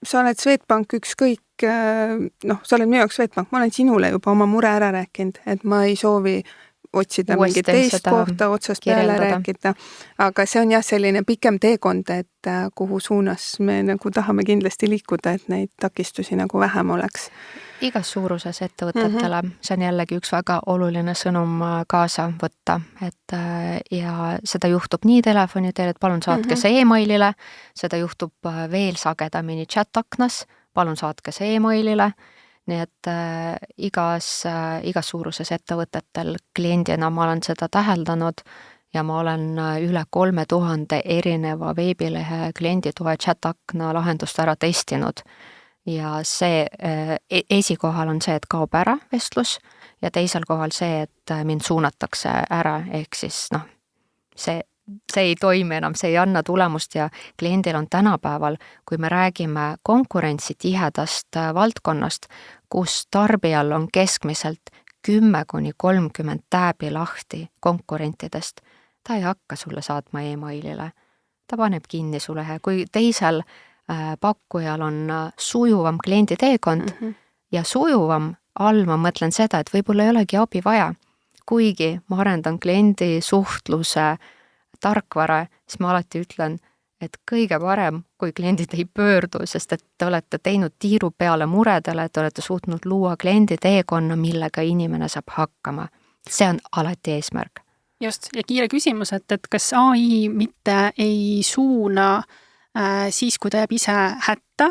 sa oled Swedbank ükskõik, sa oled minu jaoks Swedbank, ma olen sinule juba oma mure ära rääkinud, et ma ei soovi otsida Uuesti mingit teist seda kohta, otsast peale kirjeldada. rääkida. Aga see on jah selline pikem teekond, et kuhu suunas me nagu tahame kindlasti liikuda, et neid takistusi nagu vähem oleks. Igas suuruses ettevõtetele, see on jällegi üks väga oluline sõnum kaasa võtta, et ja seda juhtub nii telefoni teel, et palun saatke see e-mailile, seda juhtub veel sagedamini chat-aknas, palun saatke see e-mailile, nii et igas suuruses ettevõtetel kliendina ma olen seda täheldanud ja ma olen üle 3000 erineva veebilehe klienditoe chat-akna lahendust ära testinud. Ja see esikohal on see, et kaob ära vestlus ja teisel kohal see, et mind suunatakse ära, ehk siis see ei toimi enam, see ei anna tulemust ja kliendil on tänapäeval, kui me räägime konkurentsitihedast valdkonnast, kus tarbijal on keskmiselt 10-30 tääbi lahti konkurentidest, ta ei hakka sulle saatma e-mailile, ta paneb kinni su lehe, kui teisel pakkujal on sujuvam kliendi teekond ja sujuvam all ma mõtlen seda, et võib-olla ei olegi abi vaja. Kuigi ma arendan kliendi suhtluse tarkvara, siis ma alati ütlen, et kõige parem, kui kliendid ei pöördu, sest et te olete teinud tiiru peale muredele, te olete suutnud luua kliendi teekonna, millega inimene saab hakkama. See on alati eesmärk. Just, ja kiire küsimus, et kas AI mitte ei suuna siis, kui ta jääb ise hätta,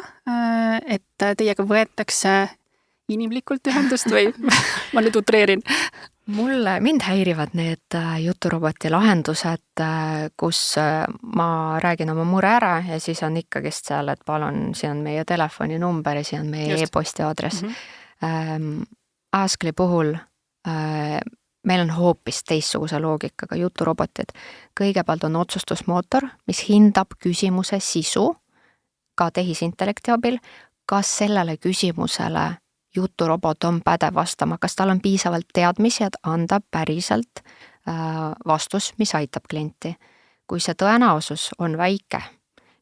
et teiega võetakse inimlikult ühendust või ma nüüd utreerin? Mind häirivad need juturoboti lahendused, kus ma räägin oma mure ära ja siis on ikkagist seal, et palun, siin on meie telefoninumber ja siin on meie e-posti aadress. Askli puhul meil on hoopis teistsuguse loogikaga juturobotid. Kõigepealt on otsustusmootor, mis hindab küsimuse sisu ka tehisintellekti abil, kas sellele küsimusele juturobot on pädev vastama, kas tal on piisavalt teadmisi, et anda päriselt vastus, mis aitab klienti. Kui see tõenäosus on väike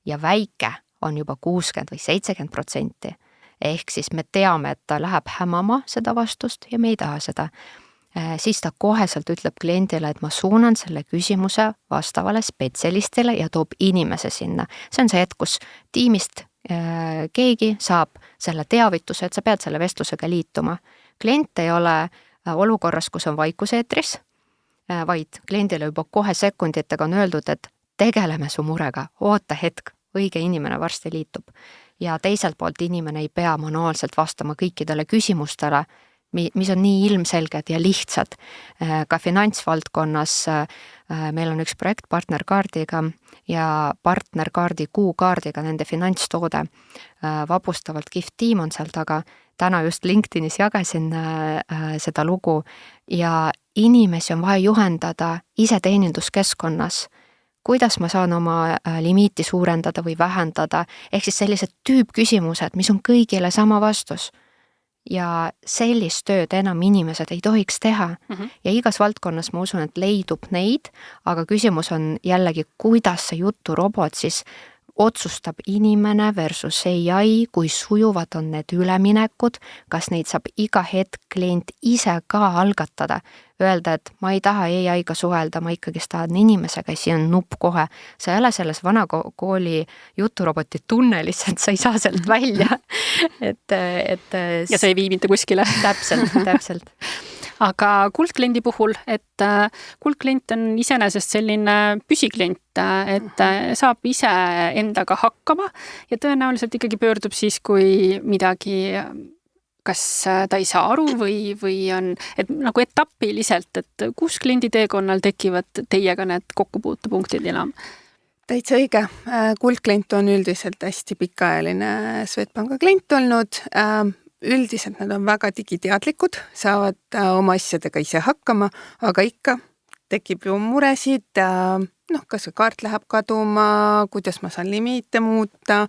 ja väike on juba 60 või 70%, ehk siis me teame, et ta läheb hämama seda vastust ja me ei taha seda, siis ta koheselt ütleb kliendile, et ma suunan selle küsimuse vastavale spetsialistile ja toob inimese sinna. See on see hetk, kus tiimist keegi saab selle teavituse, et sa pead selle vestlusega liituma. Klient ei ole olukorras, kus on vaikuseetris, vaid kliendile juba kohe sekunditega on öeldud, et tegeleme su murega, oota hetk, õige inimene varsti liitub. Ja teiselt poolt inimene ei pea manuaalselt vastama kõikidele küsimustele, mis on nii ilmselged ja lihtsad. Ka finantsvaldkonnas meil on üks projekt partnerkaardiga ja partnerkaardi kuukaardiga nende finantstoode. Vapustavalt kihvt tiim on seal taga. Täna just LinkedInis jagasin seda lugu ja inimesi on vaja juhendada iseteeninduskeskkonnas. Kuidas ma saan oma limiiti suurendada või vähendada, ehk siis sellised tüüpküsimused, mis on kõigile sama vastus. Ja sellist tööd enam inimesed ei tohiks teha. Ja igas valdkonnas ma usun, et leidub neid, aga küsimus on jällegi, kuidas see juturobot siis otsustab inimene versus AI, kui sujuvad on need üleminekud, kas neid saab iga hetk klient ise ka algatada, öelda, et ma ei taha AI-ga suhelda, ma ikkagi tahan inimesega, siin on nupp kohe. Sa ei ole selles vana kooli juturoboti tunnelis, et sa ei saa sealt välja. Ja see ei vii mitte kuskile. Täpselt. Aga kuldkliendi puhul, et kuldklient on iseenesest selline püsiklient, et saab ise endaga hakkama ja tõenäoliselt ikkagi pöördub siis, kui midagi, kas ta ei saa aru või on, et nagu etapiliselt, et kus kliendi teekonnal tekivad teiega need kokkupuutepunktid enam? Täitsa õige. Kuldklient on üldiselt hästi pikaajaline Swedbanka klient olnud. Üldiselt nad on väga digiteadlikud, saavad oma asjadega ise hakkama, aga ikka tekib ju muresid, kas see kaart läheb kaduma, kuidas ma saan limiite muuta,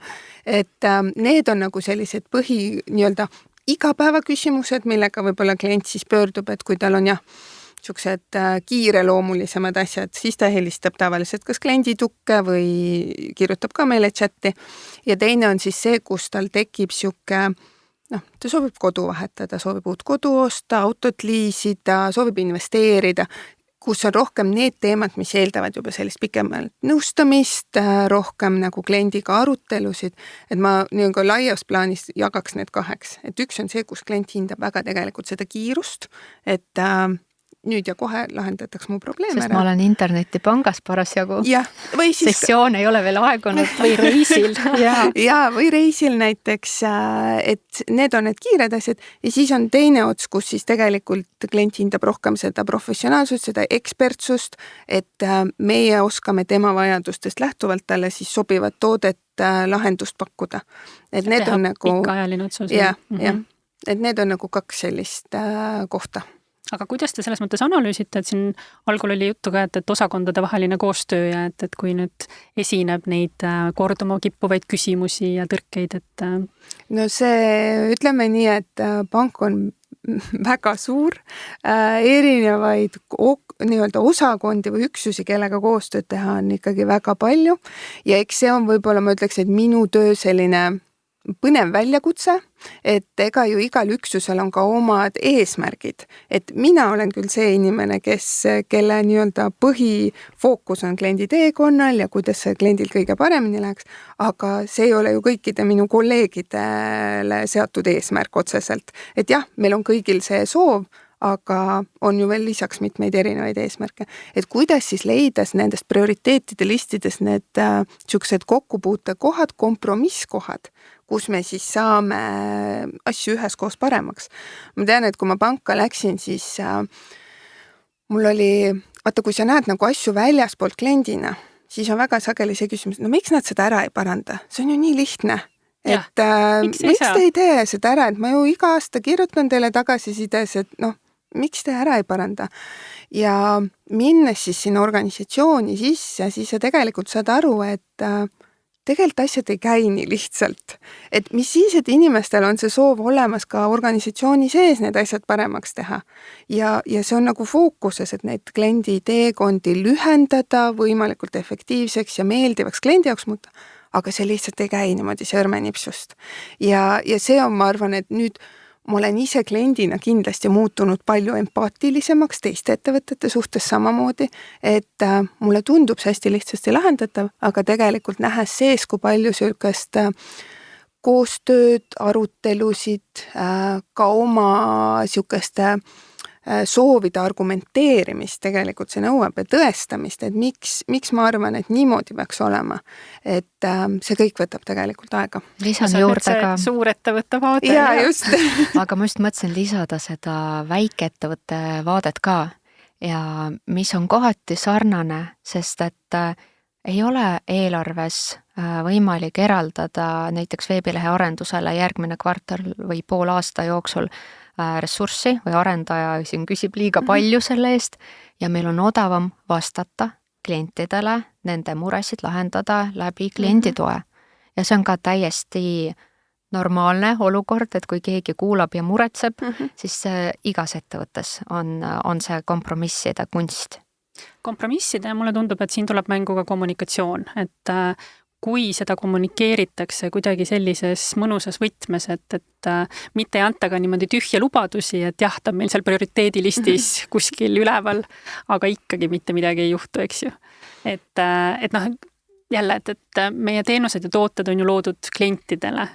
et need on nagu sellised nii-öelda igapäeva küsimused, millega võib-olla klient siis pöördub, et kui tal on niisugused kiireloomulisemad asjad, siis ta helistab tavaliselt kas klienditukke või kirjutab ka meile chatti. Ja teine on siis see, kus tal tekib niisugune ta soovib kodu vahetada, soovib uut kodu osta, autot liisida, soovib investeerida, kus on rohkem need teemad, mis eeldavad juba sellist pikemalt nõustamist, rohkem nagu kliendiga arutelusid, et ma nii-öelda laias plaanis jagaks need kaheks. Et üks on see, kus klient hindab väga tegelikult seda kiirust, et nüüd ja kohe lahendatakse mu probleem Sest ma olen internetipangas parasjagu. Või siis sessioon ei ole veel aegunud. Või reisil. Või reisil näiteks, et need on need kiired asjad ja siis on teine ots, kus siis tegelikult klient hindab rohkem seda professionaalsust, seda ekspertsust, et meie oskame tema vajadustest lähtuvalt talle siis sobivat toodet, lahendust pakkuda. Et need teha on nagu pikaajaline otsus. Et need on nagu kaks sellist kohta. Aga kuidas te selles mõttes analüüsite, et siin algul oli juttu ka, et osakondade vaheline koostöö ja et kui nüüd esineb neid korduma kippuvaid küsimusi ja tõrkeid, et... No see, ütleme nii, et pank on väga suur, erinevaid nii-öelda osakondi või üksusi, kellega koostööd teha on ikkagi väga palju ja eks see on võib-olla, ma ütleks, et minu töö selline põnev väljakutse, et ega ju igal üksusel on ka omad eesmärgid, et mina olen küll see inimene, kelle nii-öelda põhifookus on kliendi teekonnal ja kuidas see kliendil kõige paremini läheks, aga see ei ole ju kõikide minu kolleegidele seatud eesmärk otseselt, et jah, meil on kõigil see soov, aga on ju veel lisaks mitmeid erinevaid eesmärke. Et kuidas siis leida nendest prioriteetide listides need niisugused kokkupuutekohad, kompromisskohad, kus me siis saame asju üheskoos paremaks. Ma tean, et kui ma panka läksin, siis mul oli, vaata, kui sa näed nagu asju väljaspoolt kliendina, siis on väga sageli see küsimus, no miks nad seda ära ei paranda? See on ju nii lihtne. Et miks te ei tee seda ära, et ma ju iga aasta kirjutan teile tagasisides, et miks te ära ei paranda? Ja minnes siis sinna organisatsiooni sisse, siis sa tegelikult saad aru, et tegelikult asjad ei käi nii lihtsalt. Et mis siis, et inimestel on see soov olemas ka organisatsiooni sees need asjad paremaks teha. Ja see on nagu fookuses, et neid kliendi teekondi lühendada võimalikult efektiivseks ja meeldivaks kliendi jaoks muuta, aga see lihtsalt ei käi niimoodi sõrmenipsust. Ja see on, ma arvan, et nüüd ma olen ise kliendina kindlasti muutunud palju empaatilisemaks teiste ettevõtete suhtes samamoodi, et mulle tundub see hästi lihtsasti lahendatav, aga tegelikult nähes sees, kui palju sellist koostööd, arutelusid, ka oma selliste soovida argumenteerimist tegelikult see nõuab ja tõestamist, et miks ma arvan, et niimoodi peaks olema. Et see kõik võtab tegelikult aega. Lisan juurde ka... Suur ettevõtte vaade. Ja, just. Aga ma just mõtlesin lisada seda väikeettevõtte vaadet ka ja mis on kohati sarnane, sest et ei ole eelarves võimalik eraldada näiteks veebilehe arendusele järgmine kvartal või pool aasta jooksul ressurssi või arendaja siin küsib liiga palju selle eest ja meil on odavam vastata klientidele, nende muresid lahendada läbi klienditoe. Ja see on ka täiesti normaalne olukord, et kui keegi kuulab ja muretseb, siis igas ettevõttes on see kompromisside kunst. Kompromisside, mulle tundub, et siin tuleb mängu ka kommunikatsioon, et kui seda kommunikeeritakse kuidagi sellises mõnusas võtmes, et mitte ei anta ka niimoodi tühja lubadusi, et jah, ta on meil seal prioriteedilistis kuskil üleval, aga ikkagi mitte midagi ei juhtu, eks ju. Et jälle, et meie teenused ja tooted on ju loodud klientidele,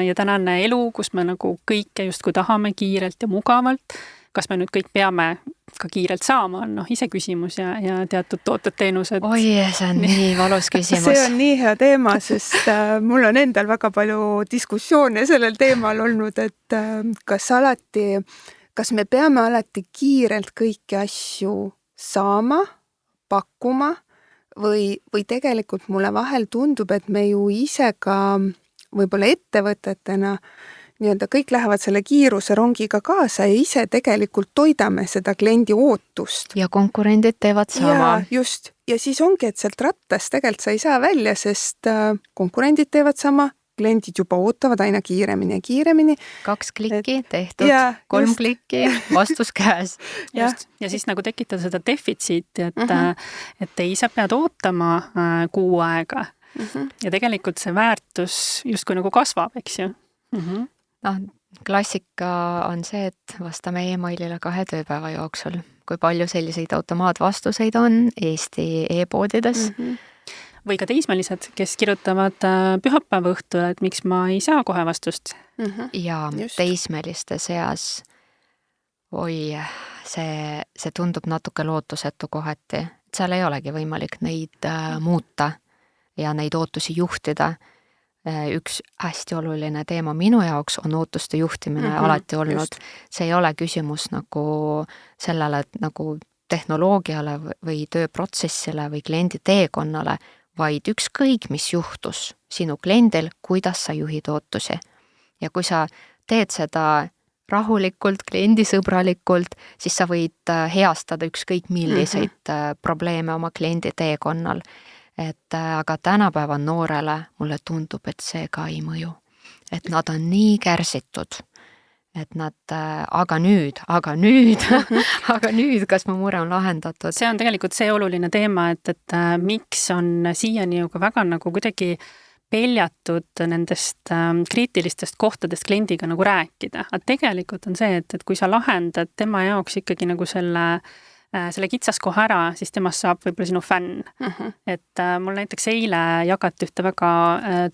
ja tänane elu, kus me nagu kõike just kui tahame kiirelt ja mugavalt, kas me nüüd kõik peame ka kiirelt saama, on ise küsimus ja teatud tooted-teenused. Oi, see on nii valus küsimus. See on nii hea teema, sest mul on endal väga palju diskussioone sellel teemal olnud, et kas me peame alati kiirelt kõiki asju saama, pakkuma või tegelikult mulle vahel tundub, et me ju ise ka võib-olla ettevõtetena nii-öelda kõik lähevad selle kiiruse rongiga kaasa ja ise tegelikult toidame seda kliendi ootust. Ja konkurendid teevad sama. Ja just. Ja siis ongi, et sealt rattas tegelikult sa ei saa välja, sest konkurendid teevad sama, kliendid juba ootavad aina kiiremini ja kiiremini. 2 klikki tehtud, 3 klikki, vastus käes. Just. Ja siis nagu tekitada seda defitsiiti, et ei sa pead ootama kuu aega. Ja tegelikult see väärtus justkui nagu kasvab, eks ju. Noh, klassika on see, et vastame emailile 2 tööpäeva jooksul. Kui palju selliseid automaatvastuseid on Eesti e-poodides? Või ka teismelised, kes kirjutavad pühapäeva õhtul, et miks ma ei saa kohe vastust. Ja Just. teismeliste seas, see tundub natuke lootusetu kohati. Seal ei olegi võimalik neid muuta ja neid ootusi juhtida. Üks hästi oluline teema minu jaoks on ootuste juhtimine alati olnud. just. See ei ole küsimus nagu sellele nagu tehnoloogiale või tööprotsessile või kliendi teekonnale, vaid ükskõik, mis juhtus sinu kliendil, kuidas sa juhid ootusi. Ja kui sa teed seda rahulikult, kliendisõbralikult, siis sa võid heastada ükskõik milliseid probleeme oma kliendi teekonnal. Aga tänapäeva noorele mulle tundub, et see ka ei mõju. Et nad on nii kärsitud, et nad, aga nüüd, kas mu mure on lahendatud? See on tegelikult see oluline teema, et miks on siiani ju ka väga nagu kuidagi peljatud nendest kriitilistest kohtadest kliendiga nagu rääkida. Aga tegelikult on see, et kui sa lahendad tema jaoks ikkagi nagu selle kitsaskoha ära, siis temast saab võib-olla sinu fänn. Et mul näiteks eile jagati ühte väga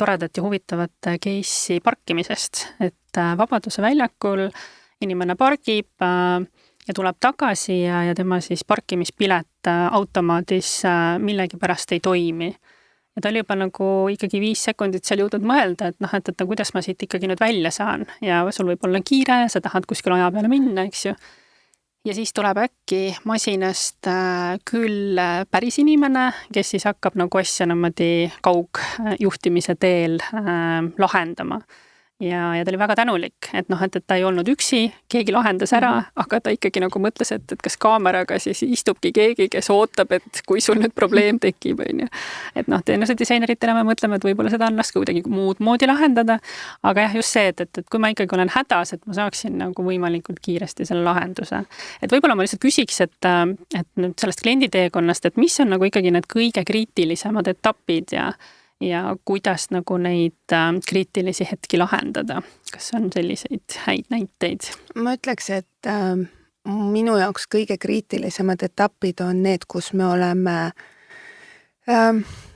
toredat ja huvitavat case'i parkimisest, et Vabaduse väljakul inimene pargib ja tuleb tagasi ja tema siis parkimispilet automaadis millegipärast ei toimi. Ja ta oli juba nagu ikkagi 5 sekundit seal jõudnud mõelda, et kuidas ma siit ikkagi nüüd välja saan ja sul võib olla kiire, sa tahad kuskil aja peale minna, eks ju. Ja siis tuleb äkki masinast küll päris inimene, kes siis hakkab nagu asja niimoodi kaugjuhtimise teel lahendama. Ja ta oli väga tänulik, et ta ei olnud üksi, keegi lahendas ära, aga ta ikkagi nagu mõtles, et kas kaameraga siis istubki keegi, kes ootab, et kui sul nüüd probleem tekib. Et teenuse disaineritele me mõtleme, et võib-olla seda annaks kuidagi muud moodi lahendada, aga jah, just see, et kui ma ikkagi olen hädas, et ma saaksin nagu võimalikult kiiresti selle lahenduse. Et võib-olla ma lihtsalt küsiks, et nüüd sellest klienditeekonnast, et mis on nagu ikkagi need kõige kriitilisemad etapid ja kuidas nagu neid kriitilisi hetki lahendada. Kas on selliseid häid näiteid? Ma ütleks, et minu jaoks kõige kriitilisemad etapid on need, kus me oleme,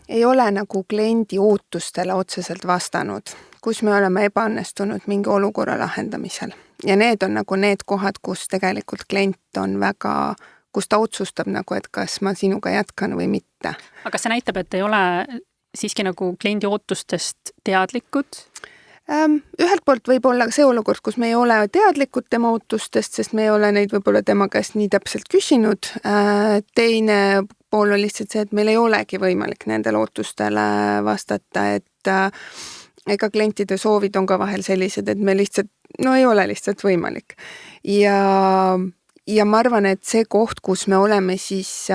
ei ole nagu kliendi ootustele otseselt vastanud, kus me oleme ebaõnnestunud mingi olukorra lahendamisel. Ja need on nagu need kohad, kus tegelikult klient on väga, kus ta otsustab nagu, et kas ma sinuga jätkan või mitte. Aga see näitab, et ei ole siiski nagu kliendi ootustest teadlikud? Ühelt poolt võib olla see olukord, kus me ei ole teadlikud tema ootustest, sest me ei ole neid võib-olla tema käest nii täpselt küsinud. Teine pool on lihtsalt see, et meil ei olegi võimalik nendele ootustele vastata, et ega klientide soovid on ka vahel sellised, et me lihtsalt, ei ole lihtsalt võimalik. Ja ma arvan, et see koht, kus me oleme siis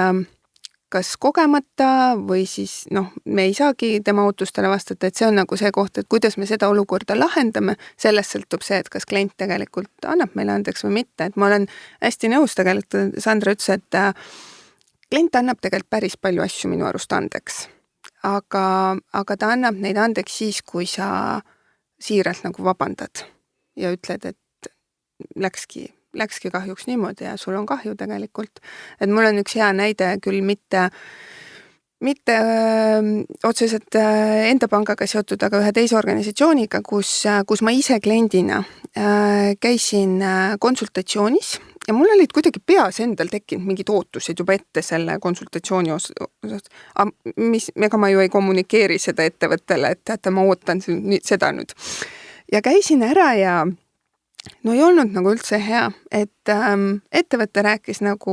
kas kogemata või siis me ei saagi tema ootustele vastata, et see on nagu see koht, et kuidas me seda olukorda lahendame, sellest sõltub see, et kas klient tegelikult annab meile andeks või mitte, et ma olen hästi nõus tegelikult, Sandra ütles, et klient annab tegelikult päris palju asju minu arust andeks, aga ta annab neid andeks siis, kui sa siiralt nagu vabandad ja ütled, et läkski kahjuks niimoodi ja sul on kahju tegelikult. Et mul on üks hea näide küll mitte otseselt enda pangaga seotud, aga ühe teise organisatsiooniga, kus ma ise kliendina käisin konsultatsioonis ja mul olid kuidagi peas endal tekkinud mingid ootused juba ette selle konsultatsiooni osas. Ega ma ju ei kommunikeeri seda ettevõttele, et ma ootan seda nüüd. Ja käisin ära ja ei olnud nagu üldse hea, et ettevõte rääkis nagu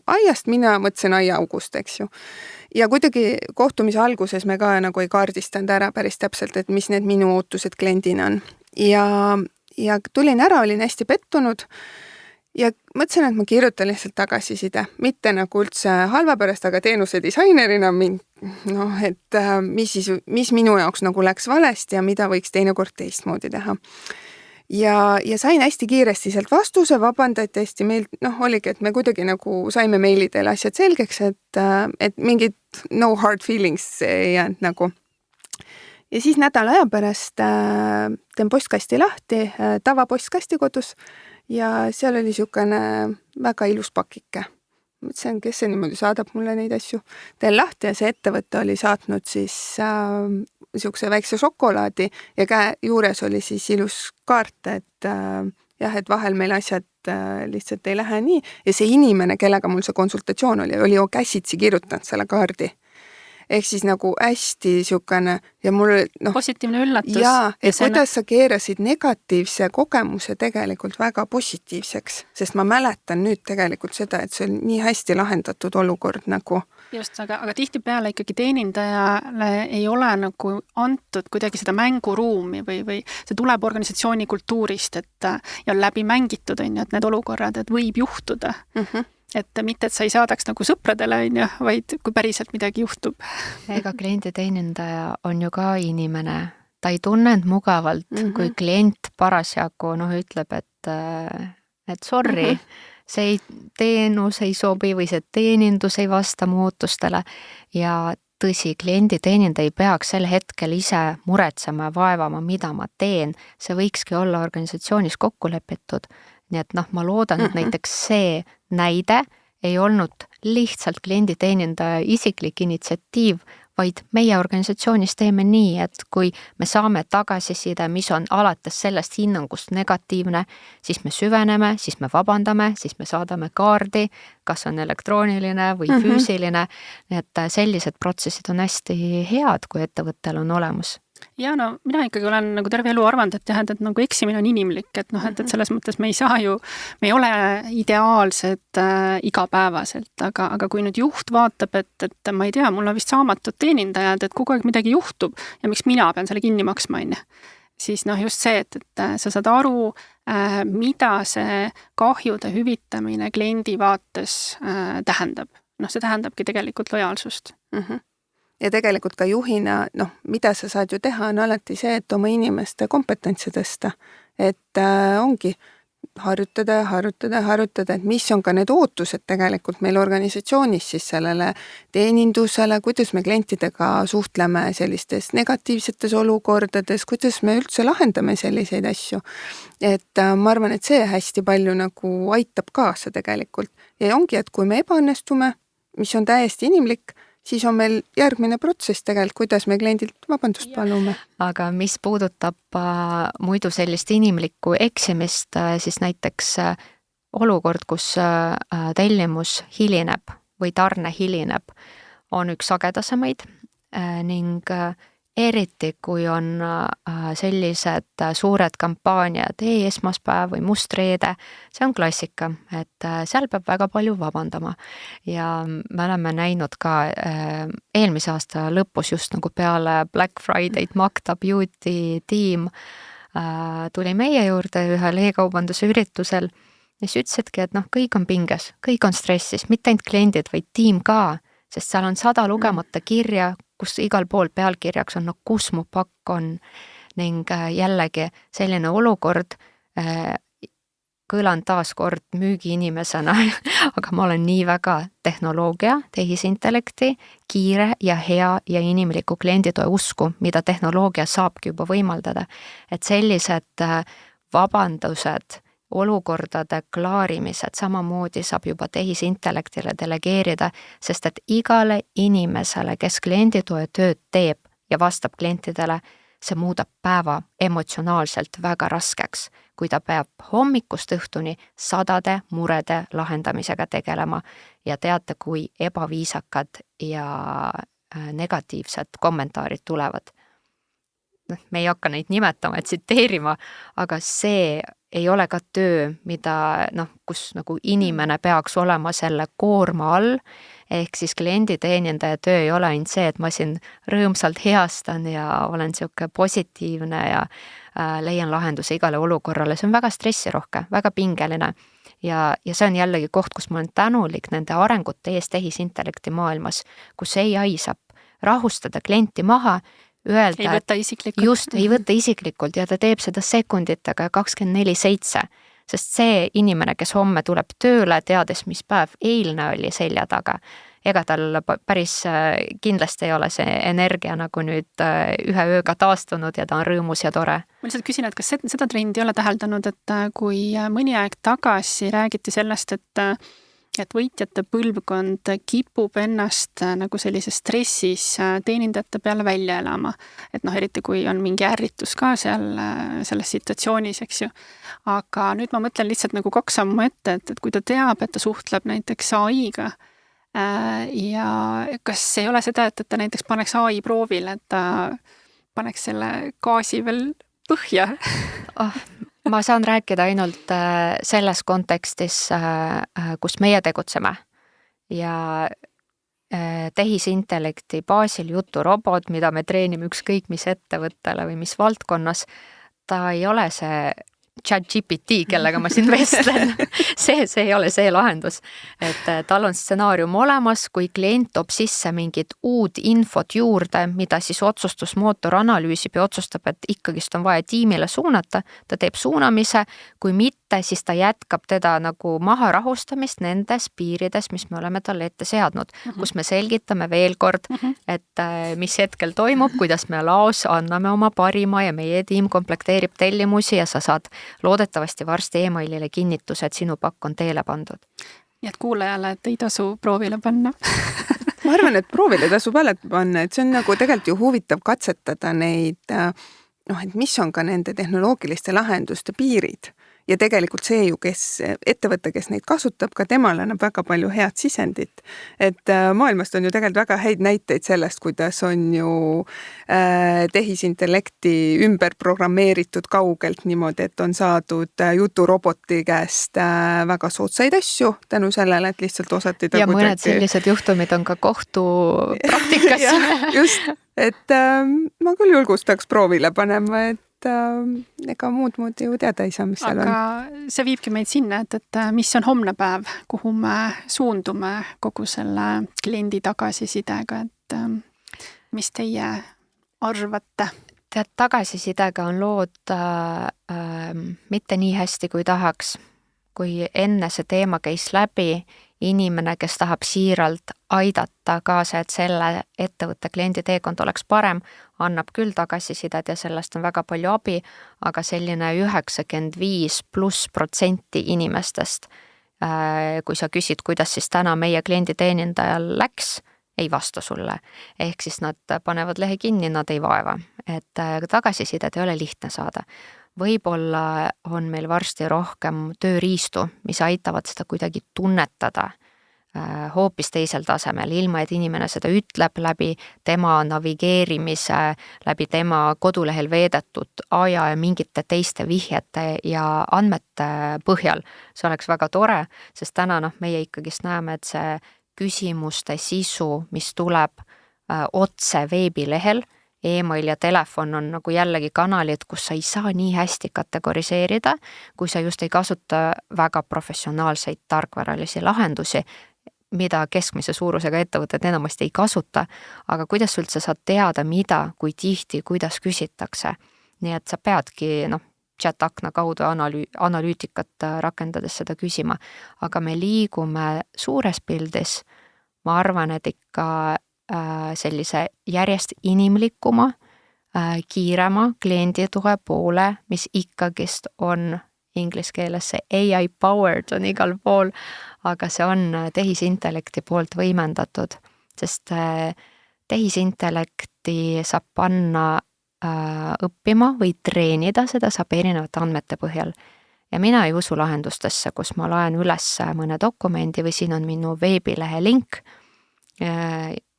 aiast, mina mõtlesin aiaaugust, eks ju. Ja kuidagi kohtumise alguses me ka nagu ei kaardistanud ära päris täpselt, et mis need minu ootused kliendina on. Ja tulin ära, olin hästi pettunud ja mõtlesin, et ma kirjutan lihtsalt tagasiside. Mitte nagu üldse halva pärast, aga teenuse disainerina et mis minu jaoks nagu läks valesti ja mida võiks teinekord teistmoodi teha. Ja sain hästi kiiresti sealt vastuse, vabandati hästi meil, oligi, et me kuidagi nagu saime meilidele asjad selgeks, et mingid no hard feelings ei jäänud nagu. ja siis nädala aja pärast teen postkasti lahti, tavapostkasti kodus ja seal oli niisugune väga ilus pakike. Mõtlesin, kes see niimoodi saadab mulle neid asju. Teen lahti ja see ettevõte oli saatnud siis niisuguse väikse šokolaadi ja käe juures oli siis ilus kaart, et jah, et vahel meil asjad lihtsalt ei lähe nii ja see inimene, kellega mul see konsultatsioon oli ju käsitsi kirjutanud selle kaardi. Ehk siis nagu hästi niisugune ja mul positiivne üllatus. Jaa, et kuidas sa keerasid negatiivse kogemuse tegelikult väga positiivseks, sest ma mäletan nüüd tegelikult seda, et see on nii hästi lahendatud olukord nagu. Just, aga tihtipeale ikkagi teenindajale ei ole nagu antud kuidagi seda mänguruumi või see tuleb organisatsiooni kultuurist, et ja on läbi mängitud, et need olukorrad, et võib juhtuda. Et mitte, et sa ei saadaks nagu sõpradele, vaid kui päriselt midagi juhtub. Ega klienditeenindaja on ju ka inimene. Ta ei tunne end mugavalt, kui klient parasjagu ütleb, et sorry, see teenus ei sobi või see teenindus ei vasta muutustele. Ja tõsi, klienditeenindaja ei peaks sel hetkel ise muretsema ja vaevama, mida ma teen. See võikski olla organisatsioonis kokku lepitud. Nii et ma loodan, et näiteks see näide ei olnud lihtsalt klienditeenindaja isiklik initsiatiiv, vaid meie organisatsioonis teeme nii, et kui me saame tagasiside, mis on alates sellest hinnangust negatiivne, siis me süveneme, siis me vabandame, siis me saadame kaardi, kas on elektrooniline või füüsiline, et sellised protsessid on hästi head, kui ettevõttel on olemas. Ja mina ikkagi olen nagu terve elu arvanud, et jah, et nagu eksimine on inimlik, et selles mõttes me ei saa ju, me ei ole ideaalsed igapäevaselt, aga kui nüüd juht vaatab, et ma ei tea, mul on vist saamatud teenindajad, et kogu aeg midagi juhtub ja miks mina pean selle kinni maksma, siis just see, et sa saad aru, mida see kahjude hüvitamine kliendi vaates tähendab. See tähendabki tegelikult lojaalsust. Ja tegelikult ka juhina, mida sa saad ju teha, on alati see, et oma inimeste kompetentsi tõsta. Et ongi harjutada, et mis on ka need ootused tegelikult meil organisatsioonis siis sellele teenindusele, kuidas me klientidega suhtleme sellistes negatiivsetes olukordades, kuidas me üldse lahendame selliseid asju. Et ma arvan, et see hästi palju nagu aitab kaasa tegelikult. Ja ongi, et kui me ebaõnnestume, mis on täiesti inimlik, siis on meil järgmine protsess tegelikult, kuidas me kliendilt vabandust palume. Aga mis puudutab muidu sellist inimlikku eksimist, siis näiteks olukord, kus tellimus hilineb või tarne hilineb, on üks sagedasemaid ning eriti, kui on sellised suured kampaaniad esmaspäev või mustreede, see on klassika, et seal peab väga palju vabandama. Ja me oleme näinud ka eelmise aasta lõpus just nagu peale Black Friday't Magda Beauty tiim tuli meie juurde ühel e-kaubanduse üritusel ja siis ütlesidki, et kõik on pinges, kõik on stressis, mitte ainult kliendid, vaid tiim ka, sest seal on 100 lugemata kirja, kus igal pool pealkirjaks on, kus mu pakk on ning jällegi selline olukord, kõlan taas kord müügiinimesena, aga ma olen nii väga tehnoloogia, tehisintellekti, kiire ja hea ja inimliku klienditoe usku, mida tehnoloogia saabki juba võimaldada, et sellised vabandused, olukordade klaarimised samamoodi saab juba tehisintellektile delegeerida, sest et igale inimesele, kes klienditoe tööd teeb ja vastab klientidele, see muudab päeva emotsionaalselt väga raskeks, kui ta peab hommikust õhtuni 100 murede lahendamisega tegelema ja teate, kui ebaviisakad ja negatiivsed kommentaarid tulevad. Me ei hakka neid nimetama ja tsiteerima, aga see ei ole ka töö, mida, kus nagu inimene peaks olema selle koorma all, ehk siis klienditeenindaja töö ei ole ainult see, et ma siin rõõmsalt heastan ja olen siuke positiivne ja leian lahenduse igale olukorrale, see on väga stressirohke, väga pingeline ja see on jällegi koht, kus ma olen tänulik nende arengute eest tehisintellekti maailmas, kus AI saab rahustada klienti maha, öelda, ei võta isiklikult. Just, ei võta isiklikult ja ta teeb seda sekunditega 24/7, sest see inimene, kes homme tuleb tööle, teades, mis päev eilne oli selja taga, ega tal päris kindlasti ei ole see energia nagu nüüd ühe ööga taastunud ja ta on rõõmus ja tore. Ma lihtsalt küsin, et kas seda trendi ei ole täheldanud, et kui mõni aeg tagasi räägiti sellest, et võitjate põlvkond kipub ennast nagu sellises stressis teenindajate peale välja elama. Et eriti kui on mingi ärritus ka seal selles situatsioonis, eks ju. Aga nüüd ma mõtlen lihtsalt nagu 2 sammu ette, et kui ta teab, et ta suhtleb näiteks AI-ga ja kas ei ole seda, et ta näiteks paneks AI proovile, et ta paneks selle gaasi veel põhja? Ma saan rääkida ainult selles kontekstis, kus meie tegutseme ja tehisintellekti baasil juturobot, mida me treenime ükskõik mis ettevõttele või mis valdkonnas, ta ei ole see ChatGPT, kellega ma siin vestlen. see ei ole see lahendus. Et tal on stsenaarium olemas, kui klient toob sisse mingit uud infot juurde, mida siis otsustusmootor analüüsib ja otsustab, et ikkagist on vaja tiimile suunata, ta teeb suunamise, kui mitte, siis ta jätkab teda nagu maha rahustamist nendes piirides, mis me oleme talle ette seadnud, kus me selgitame veel kord, et mis hetkel toimub, kuidas me laos anname oma parima ja meie tiim komplekteerib tellimusi ja sa saad loodetavasti varsti emailile kinnituse, et sinu pakk on teele pandud. Nii et kuulajale, et ei tasu proovile panna. Ma arvan, et proovile tasu peale panna, et see on nagu tegelikult ju huvitav katsetada neid, et mis on ka nende tehnoloogiliste lahenduste piirid. Ja tegelikult see ju, ettevõte, kes neid kasutab, ka temal annab väga palju head sisendit. Et maailmast on ju tegelikult väga häid näiteid sellest, kuidas on ju tehisintellekti ümber programmeeritud kaugelt niimoodi, et on saadud juturoboti käest väga soodsaid asju tänu sellele, et lihtsalt osati ta ja mõned sellised juhtumid on ka kohtu praktikas. Just, et ma küll julgustaks proovile panema, et ega muud ju teada ei saa, mis seal on. Aga see viibki meid sinna, et mis on homne päev, kuhu me suundume kogu selle kliendi tagasisidega, et mis teie arvate? Tead, tagasisidega on lood mitte nii hästi, kui tahaks. Kui enne see teema käis läbi, inimene, kes tahab siiralt aidata kaasa, et selle ettevõtte kliendi teekond oleks parem, annab küll tagasisidet ja sellest on väga palju abi, aga selline 95+% inimestest, kui sa küsid, kuidas siis täna meie kliendi teenindajal läks, ei vasta sulle. Ehk siis nad panevad lehe kinni, nad ei vaeva. Et tagasisidet ei ole lihtne saada. Võib-olla on meil varsti rohkem tööriistu, mis aitavad seda kuidagi tunnetada hoopis teisel tasemel, ilma et inimene seda ütleb läbi tema navigeerimise, läbi tema kodulehel veedetud aja ja mingite teiste vihjete ja andmete põhjal. See oleks väga tore, sest täna meie ikkagist näeme, et see küsimuste sisu, mis tuleb otse veebilehel, email ja telefon on nagu jällegi kanalid, kus sa ei saa nii hästi kategoriseerida, kui sa just ei kasuta väga professionaalseid tarkvaralisi lahendusi, mida keskmise suurusega ettevõtted enamasti ei kasuta, aga kuidas üldse saad teada, mida, kui tihti, kuidas küsitakse. Nii et sa peadki chat-akna kaudu analüütikat rakendades seda küsima, aga me liigume suures pildis, ma arvan, et ikka sellise järjest inimlikuma, kiirema kliendituhe poole, mis ikkagist on inglis keeles see AI powered on igal pool, aga see on tehisintellekti poolt võimendatud, sest tehisintellekti saab panna õppima või treenida, seda saab erinevate andmete põhjal. Ja mina ei usu lahendustesse, kus ma laen üles mõne dokumendi või siin on minu veebilehe link,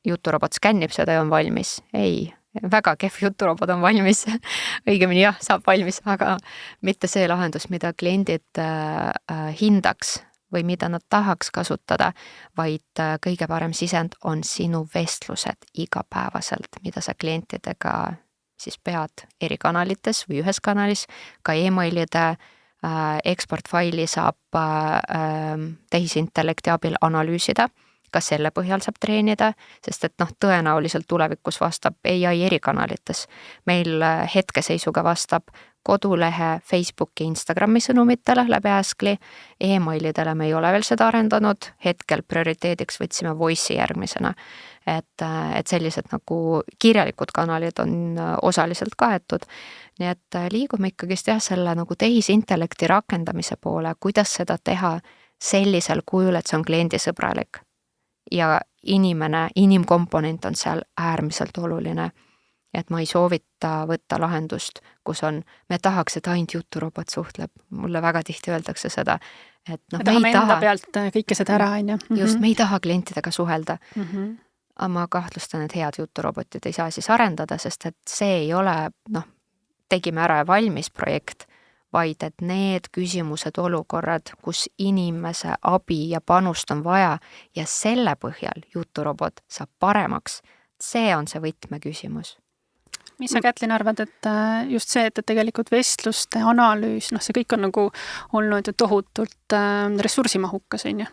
juturobot skännib seda ja on valmis. Ei, väga kehv juturobot on valmis. Õigemini jah, saab valmis, aga mitte see lahendus, mida kliendid hindaks või mida nad tahaks kasutada, vaid kõige parem sisend on sinu vestlused igapäevaselt, mida sa klientidega siis pead eri kanalites või ühes kanalis, ka emailide eksportfaili saab tehisintellekti abil analüüsida ka selle põhjal saab treenida, sest et tõenäoliselt tulevikus vastab AI erikanalites. Meil hetkeseisuga vastab kodulehe, Facebooki, Instagrami sõnumitele läbi Askli, e-mailidele me ei ole veel seda arendanud, hetkel prioriteediks võtsime Voice'i järgmisena, et sellised nagu kirjalikud kanalid on osaliselt kaetud, nii et liigume ikkagist selle nagu tehisintellekti rakendamise poole, kuidas seda teha sellisel kujul, et see on kliendisõbralik ja inimkomponent on seal äärmiselt oluline. Et ma ei soovita võtta lahendust, kus on, me tahaks, et ainult juturobot suhtleb. Mulle väga tihti öeldakse seda, et me tahame enda pealt kõike seda ära, on ju. Just, me ei taha klientidega suhelda. Aga ma kahtlustan, et head juturobotid ei saa siis arendada, sest et see ei ole, tegime ära valmis projekt, vaid et need küsimused, olukorrad, kus inimese abi ja panust on vaja ja selle põhjal juturobot saab paremaks, see on see võtmeküsimus. Mis sa, Kätlin, arvad, et just see, et tegelikult vestluste analüüs, see kõik on nagu olnud ju tohutult ressursimahukas, on ju.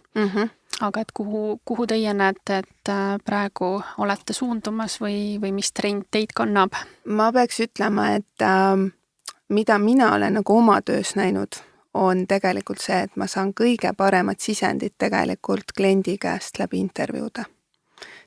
Aga et kuhu teie näete, et praegu olete suundumas või mis trend teid kannab? Ma peaks ütlema, et mida mina olen nagu oma töös näinud, on tegelikult see, et ma saan kõige paremat sisendit tegelikult kliendi käest läbi intervjuude.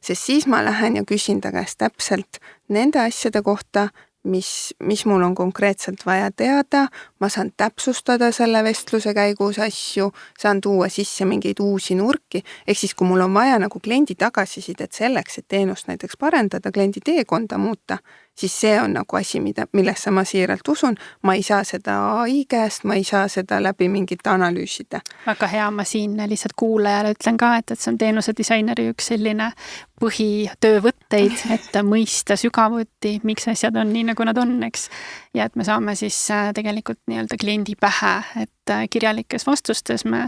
Sest siis ma lähen ja küsin ta käest täpselt nende asjade kohta, mis mul on konkreetselt vaja teada, ma saan täpsustada selle vestluse käigus asju, saan tuua sisse mingeid uusi nurki, ehk siis kui mul on vaja nagu kliendi tagasisidet selleks, et teenust näiteks parendada, kliendi teekonda muuta, siis see on nagu asi, millesse ma siiralt usun, ma ei saa seda AI käest, ma ei saa seda läbi mingite analüüsida. Väga hea, ma siin lihtsalt kuulajale ütlen ka, et see on teenusedisaineri üks selline põhitöövõtteid, et mõista sügavuti, miks asjad on nii, nagu nad on, eks. Ja et me saame siis tegelikult nii-öelda kliendi pähe, et kirjalikes vastustes me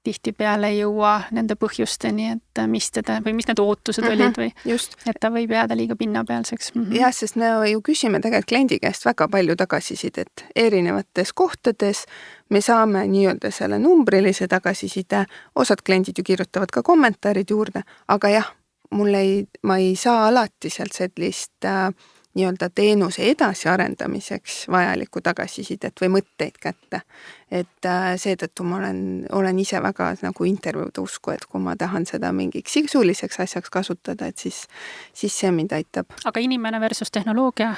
tihtipeale ei jõua nende põhjusteni, et mis need ootused olid või just. Et ta võib jääda liiga pinnapealseks. Jah, sest me ju küsime tegelikult kliendi käest väga palju tagasisidet erinevates kohtades. Me saame nii-öelda selle numbrilise tagasiside, osad kliendid ju kirjutavad ka kommentaarid juurde, aga jah, ma ei saa alati sealt sellist nii-öelda teenuse edasiarendamiseks vajalikku tagasisidet või mõtteid kätte. Et seetõttu ma olen ise väga nagu intervjuude usku, et kui ma tahan seda mingiks sisuliseks asjaks kasutada, et siis see mind aitab. Aga inimene versus tehnoloogia?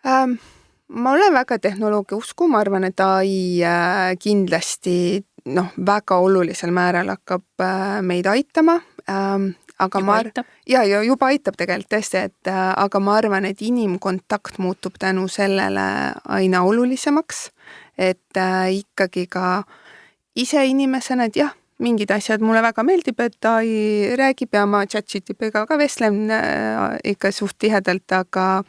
Ma olen väga tehnoloogia usku, ma arvan, et AI kindlasti väga olulisel määral hakkab meid aitama, aga juba aitab tegelikult tõesti, aga ma arvan, et inimkontakt muutub tänu sellele aina olulisemaks, et ikkagi ka ise inimesena, et jah, mingid asjad mulle väga meeldib, et AI räägib ja ma ChatGPTiga ka vestlen ikka suht tihedalt, aga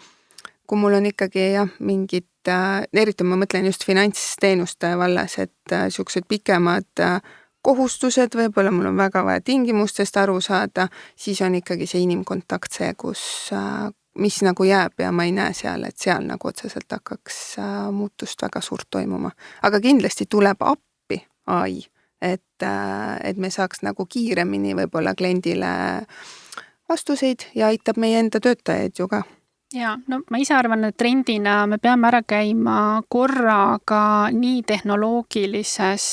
kui mul on ikkagi mingid, eriti ma mõtlen just finantsteenuste vallas, et siuksed pikemad kohustused, võib-olla mul on väga vaja tingimustest aru saada, siis on ikkagi see inimkontakt see, mis nagu jääb ja ma ei näe seal, et seal nagu otseselt hakkaks muutust väga suurt toimuma. Aga kindlasti tuleb appi AI, et me saaks nagu kiiremini võib-olla kliendile vastuseid ja aitab meie enda töötajaid ju ka. Ja, ma ise arvan, et trendina me peame ära käima korraga nii tehnoloogilises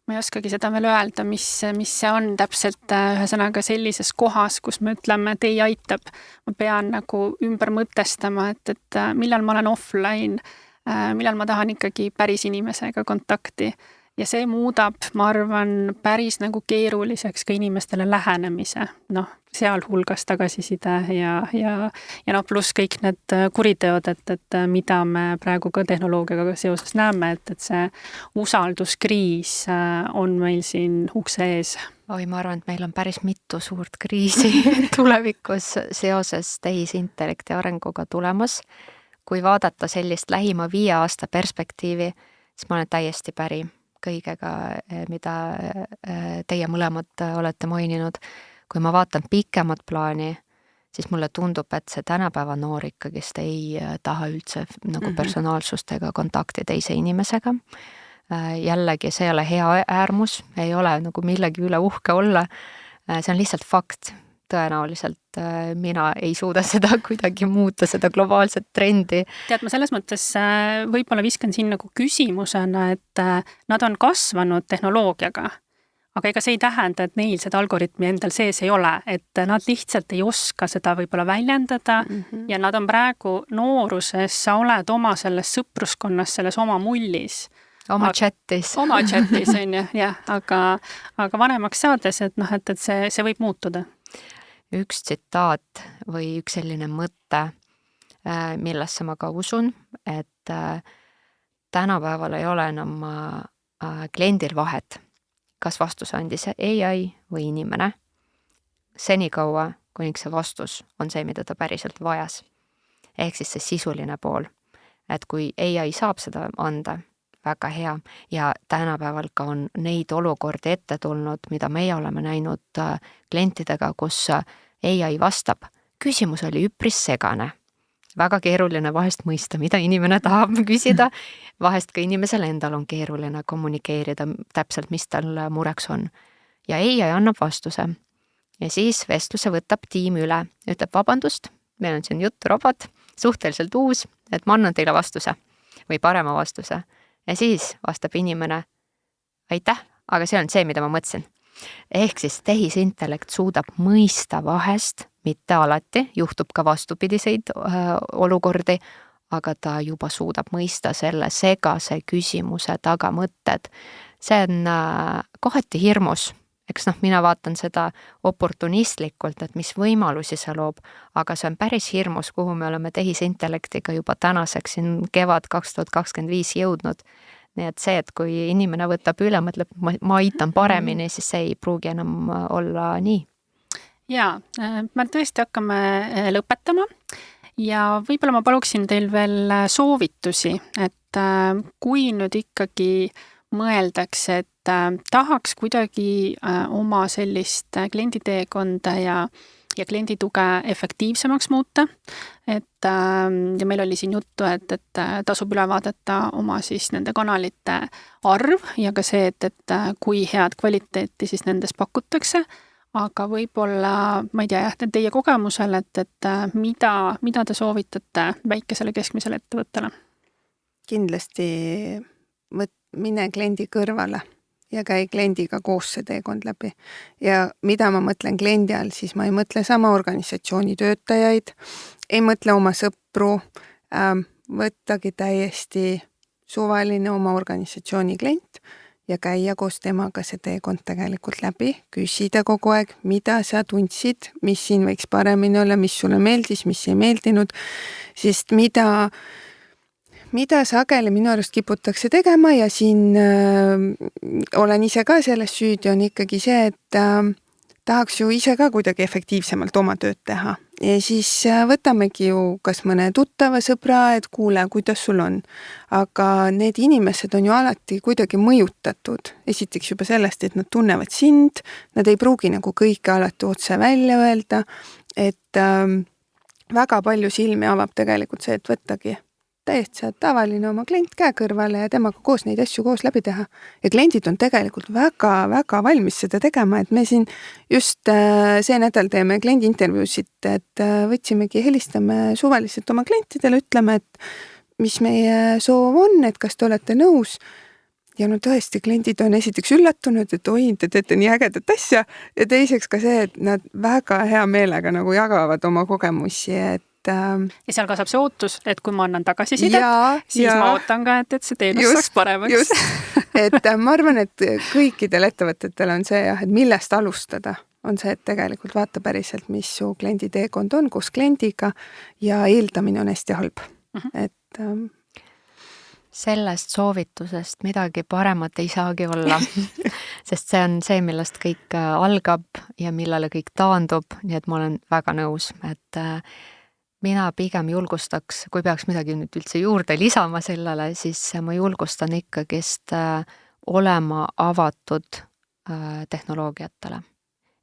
ma ei oskagi seda veel öelda, mis see on täpselt ühesõnaga sellises kohas, kus me ütleme, et ei aitab. Ma pean nagu ümber mõtestama, et millal ma olen offline, millal ma tahan ikkagi päris inimesega kontakti. Ja see muudab, ma arvan, päris nagu keeruliseks ka inimestele lähenemise. Sealhulgas tagasiside ja pluss kõik need kuriteod, et mida me praegu ka tehnoloogiaga seoses näeme, et see usalduskriis on meil siin ukse ees. Ma arvan, et meil on päris mitu suurt kriisi tulevikus seoses tehisintellekti arenguga tulemas. Kui vaadata sellist lähima 5 aasta perspektiivi, siis ma olen täiesti päri kõigega, mida teie mõlemad olete maininud. Kui ma vaatan pikemat plaani, siis mulle tundub, et see tänapäeva noor ikkagist ei taha üldse nagu personaalsust ega kontakti teise inimesega. jällegi see ei ole hea äärmus, ei ole nagu millegi üle uhke olla, see on lihtsalt fakt. Tõenäoliselt mina ei suuda seda kuidagi muuta, seda globaalset trendi. Tead, ma selles mõttes võib-olla viskan siin nagu küsimusena, et nad on kasvanud tehnoloogiaga, aga ega see ei tähenda, et neil seda algoritmi endal sees ei ole, et nad lihtsalt ei oska seda võib-olla väljendada ja nad on praegu nooruses, sa oled oma selles sõpruskonnas, selles oma mullis. Oma chatis. Oma chatis on ju, jah, aga vanemaks saades, et see võib muutuda. Üks tsitaat või üks selline mõte, millesse ma ka usun, et tänapäeval ei ole enam kliendil vahet, kas vastus andis AI või inimene, senikaua, kuniks see vastus on see, mida ta päriselt vajas. Ehk siis see sisuline pool, et kui AI saab seda anda, väga hea ja tänapäeval ka on neid olukordi ette tulnud, mida meie oleme näinud klientidega, kus AI vastab. Küsimus oli üpris segane. Väga keeruline vahest mõista, mida inimene tahab küsida. Vahest ka inimesel endal on keeruline kommunikeerida täpselt, mis tal mureks on. Ja AI annab vastuse. Ja siis vestluse võtab tiim üle. Ütleb vabandust, meil on siin juturobot, suhteliselt uus, et ma annan teile vastuse või parema vastuse. Ja siis vastab inimene, aitäh, aga see on see, mida ma mõtlesin. Ehk siis tehisintellekt suudab mõista vahest, mitte alati, juhtub ka vastupidiseid olukordi, aga ta juba suudab mõista selle segase küsimuse tagamõtted. See on kohati hirmus. Eks mina vaatan seda oportunistlikult, et mis võimalusi see loob, aga see on päris hirmus, kuhu me oleme tehisintellektiga juba tänaseks siin kevad 2025 jõudnud. Nii et see, et kui inimene võtab üle, mõtleb, ma aitan paremini, siis see ei pruugi enam olla nii. Jaa, me tõesti hakkame lõpetama ja võib-olla ma paluksin teil veel soovitusi, et kui nüüd ikkagi mõeldakse, et tahaks kuidagi oma sellist klienditeekonda ja kliendituge efektiivsemaks muuta, et ja meil oli siin juttu, et tasub üle vaadata oma siis nende kanalite arv ja ka see, et kui head kvaliteeti siis nendes pakutakse, aga võib-olla, ma ei tea, teie kogemusel, et mida te soovitate väikesele keskmisele ettevõttele? Kindlasti mine kliendi kõrvale ja käi kliendiga koos see teekond läbi. Ja mida ma mõtlen kliendi all, siis ma ei mõtle sama organisatsiooni töötajaid, ei mõtle oma sõpru, võttagi täiesti suvaline oma organisatsiooni klient ja käia koos temaga see teekond tegelikult läbi, küsida kogu aeg, mida sa tundsid, mis siin võiks paremini olla, mis sulle meeldis, mis ei meeldinud, sest mida sageli minu arust kiputakse tegema ja siin olen ise ka selles süüdi, on ikkagi see, et tahaks ju ise ka kuidagi efektiivsemalt oma tööd teha. Ja siis võtamegi ju kas mõne tuttava sõbra, et kuule, kuidas sul on. Aga need inimesed on ju alati kuidagi mõjutatud. Esiteks juba sellest, et nad tunnevad sind, nad ei pruugi nagu kõike alati otse välja öelda, et väga palju silmi avab tegelikult see, et võttagi täiesti tavaline oma klient käe kõrvale ja temaga koos neid asju koos läbi teha. Ja kliendid on tegelikult väga valmis seda tegema, et me siin just see nädal teeme kliendi intervjuusid, et võtsimegi, helistame suvaliselt oma klientidele, ütleme, et mis meie soov on, et kas te olete nõus. Ja no tõesti, kliendid on esiteks üllatunud, et oi, te teete nii ägedat asja ja teiseks ka see, et nad väga hea meelega nagu jagavad oma kogemusi, et ja seal kasvab see ootus, et kui ma annan tagasisidet, siis ma ootan ka, et see teenus saaks paremaks. Just, et ma arvan, et kõikidel ettevõtetel on see, et millest alustada, on see, et tegelikult vaata päriselt, mis su kliendi teekond on koos kliendiga ja eeldamine on hästi halb. Et sellest soovitusest midagi paremat ei saagi olla, sest see on see, millest kõik algab ja millele kõik taandub, nii et ma olen väga nõus, et mina pigem julgustaks, kui peaks midagi nüüd üldse juurde lisama sellele, siis ma julgustan ikkagist olema avatud tehnoloogiatele.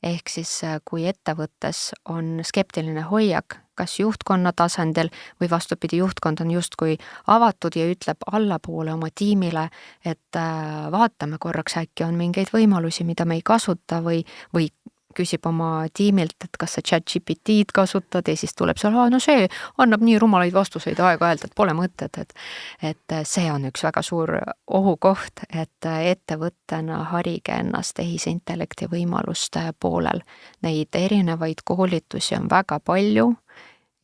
Ehk siis, kui ettevõttes on skeptiline hoiak kas juhtkonna tasandil või vastupidi, juhtkond on justkui avatud ja ütleb allapoole oma tiimile, et vaatame korraks, äkki on mingeid võimalusi, mida me ei kasuta või küsib oma tiimilt, et kas sa ChatGPT-d kasutad ja siis tuleb seal, no see annab nii rumalaid vastuseid aeg-ajalt, et pole mõtet, et see on üks väga suur ohukoht, et ettevõttena harige ennast tehisintellekti võimaluste poolel. Neid erinevaid koolitusi on väga palju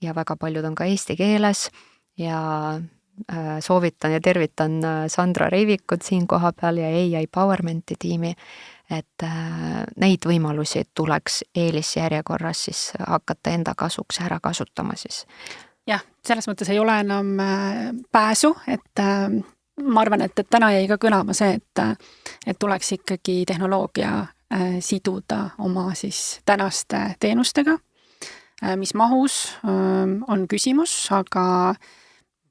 ja väga paljud on ka eesti keeles ja soovitan ja tervitan Sandra Reivikut siin koha peal ja AI Powermenti tiimi, et neid võimalusi tuleks eelisjärjekorras siis hakata enda kasuks ära kasutama siis. Jah, selles mõttes ei ole enam pääsu, et ma arvan, et täna jäi ka kõlama see, et tuleks ikkagi tehnoloogia siduda oma siis tänaste teenustega, mis mahus on küsimus, aga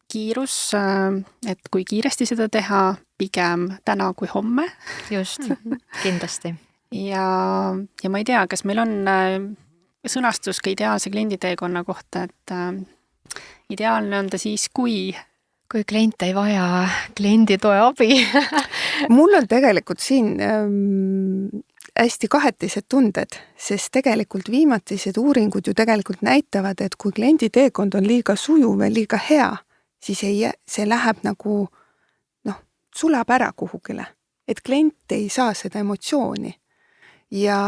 kiirus, et kui kiiresti seda teha, pigem täna kui homme. Just, kindlasti. Ja ma ei tea, kas meil on sõnastus ka ideaalse klienditeekonna kohta, et ideaalne on ta siis, kui klient ei vaja kliendi toe abi. Mul on tegelikult siin hästi kahetised tunded, sest tegelikult viimatised uuringud ju tegelikult näitavad, et kui klienditeekond on liiga sujuv ja liiga hea, siis see läheb nagu sulab ära kuhugile, et klient ei saa seda emotsiooni ja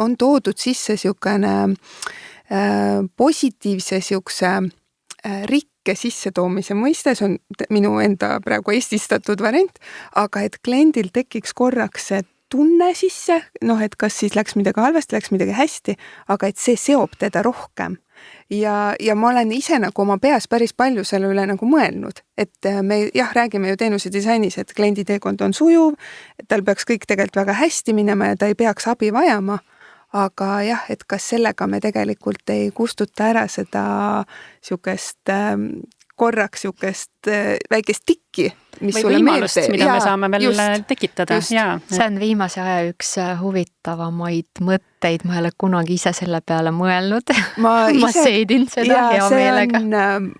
on toodud sisse siukene positiivse siukse rikke sissetoomise mõiste, see on minu enda praegu eestistatud variant, aga et kliendil tekiks korraks see tunne sisse, et kas siis läks midagi halvasti, läks midagi hästi, aga et see seob teda rohkem. Ja ma olen ise nagu oma peas päris palju selle üle nagu mõelnud, et me räägime ju teenuse disainis, et kliendi teekond on sujuv, et tal peaks kõik tegelikult väga hästi minema ja ta ei peaks abi vajama, aga et kas sellega me tegelikult ei kustuta ära seda siukest korraks siukest väikest tikki, mis või sulle võimalust, meeldib. mida me saame veel tekitada. See on viimase aja üks huvitavamaid mõtteid, ma ei ole kunagi ise selle peale mõelnud. Ma seedin seda hea meelega.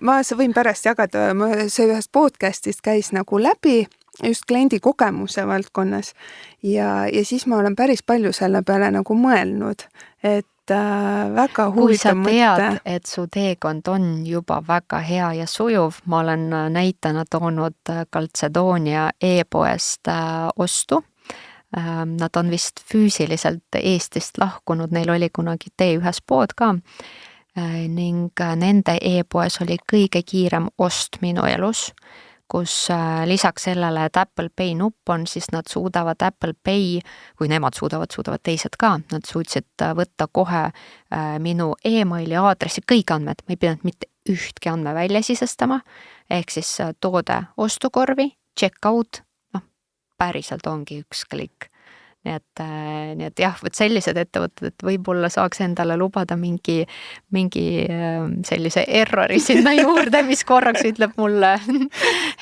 Ma võin pärast jagada, see ühest podcastist käis nagu läbi just kliendi kogemuse valdkonnas ja siis ma olen päris palju selle peale nagu mõelnud, et väga huvitav mõte. Kui sa tead, et su teekond on juba väga hea ja sujuv, ma olen näitena toonud Calzedonia e-poest ostu. Nad on vist füüsiliselt Eestist lahkunud, neil oli kunagi T1 pood ka ning nende e-poes oli kõige kiirem ost minu elus, kus lisaks sellele, et Apple Pay nupp on, siis nad suudavad Apple Pay, kui nemad suudavad teised ka, nad suutsid võtta kohe minu emaili aadressi, kõik andmed, ma ei pidanud mitte ühtki andme välja sisestama, ehk siis toode ostukorvi, check out, päriselt ongi üks klikk. Nii et jah, võt sellised ettevõtted, et võib-olla saaks endale lubada mingi sellise errori sinna juurde, mis korraks ütleb mulle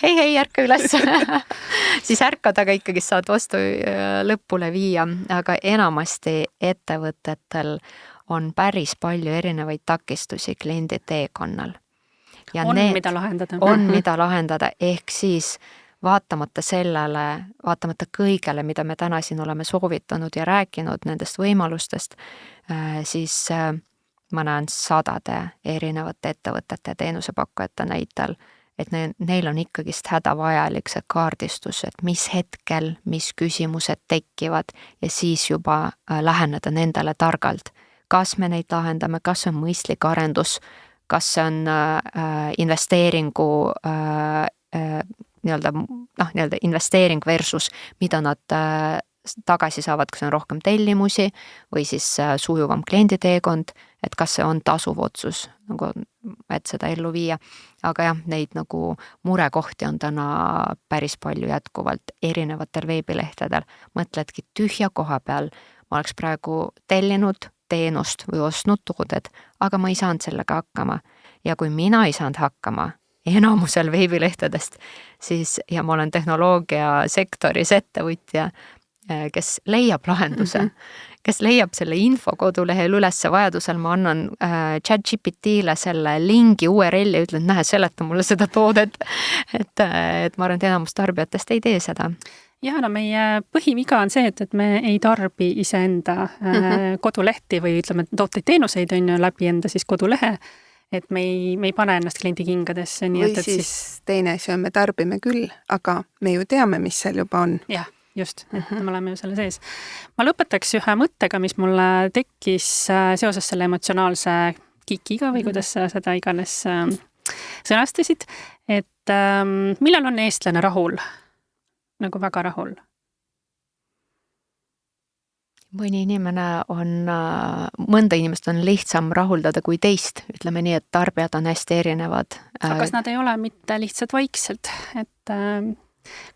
hei, ärka üles. Siis ärkad, aga ikkagi saad ostu lõpule viia, aga enamasti ettevõtetel on päris palju erinevaid takistusi kliendi teekonnal. Ja mida lahendada. Mida lahendada, ehk siis vaatamata kõigele, mida me täna siin oleme soovitanud ja rääkinud nendest võimalustest, siis ma näen sadade erinevate ettevõtete ja teenusepakkujate näitel, et neil on ikkagist hädavajalik see kaardistus, et mis hetkel, mis küsimused tekivad ja siis juba läheneda nendele targalt. Kas me neid lahendame, kas on mõistlik arendus, kas on investeeringu nii-öelda investeering versus mida nad tagasi saavad, kas on rohkem tellimusi või siis sujuvam klienditeekond, et kas see on tasuv otsus, nagu, et seda ellu viia. Aga jah, neid nagu murekohti on täna päris palju jätkuvalt erinevatel veebilehtedel. Mõtledki tühja koha peal, ma oleks praegu tellinud teenust või ostnud toodet, aga ma ei saanud sellega hakkama. Ja kui mina ei saanud hakkama enamusel veebilehtedest, siis, ja ma olen tehnoloogia sektoris ettevõtja, kes leiab lahenduse kes leiab selle info kodulehel üles, vajadusel ma annan ChatGPT-le selle lingi URL-i ja ütlen, näe, seleta mulle seda toodet. Et ma arvan, et enamus tarbijatest ei tee seda. Ja no meie põhiviga on see, et me ei tarbi iseenda kodulehti või ütleme, tooteid teenuseid on ju läbi enda siis kodulehe, et me ei pane ennast kliendi kingadesse. Nii või siis teine asi on, me tarbime küll, aga me ju teame, mis seal juba on. Jah, just, et me oleme ju selle sees. Ma lõpetaks ühe mõttega, mis mulle tekkis seoses selle emotsionaalse kikiga või kuidas sa seda iganes sõnastasid, et millal on eestlane rahul? Nagu väga rahul. Mõni inimene mõnda inimest on lihtsam rahuldada kui teist, ütleme nii, et tarbijad on hästi erinevad. Aga kas nad ei ole mitte lihtsalt vaikselt, et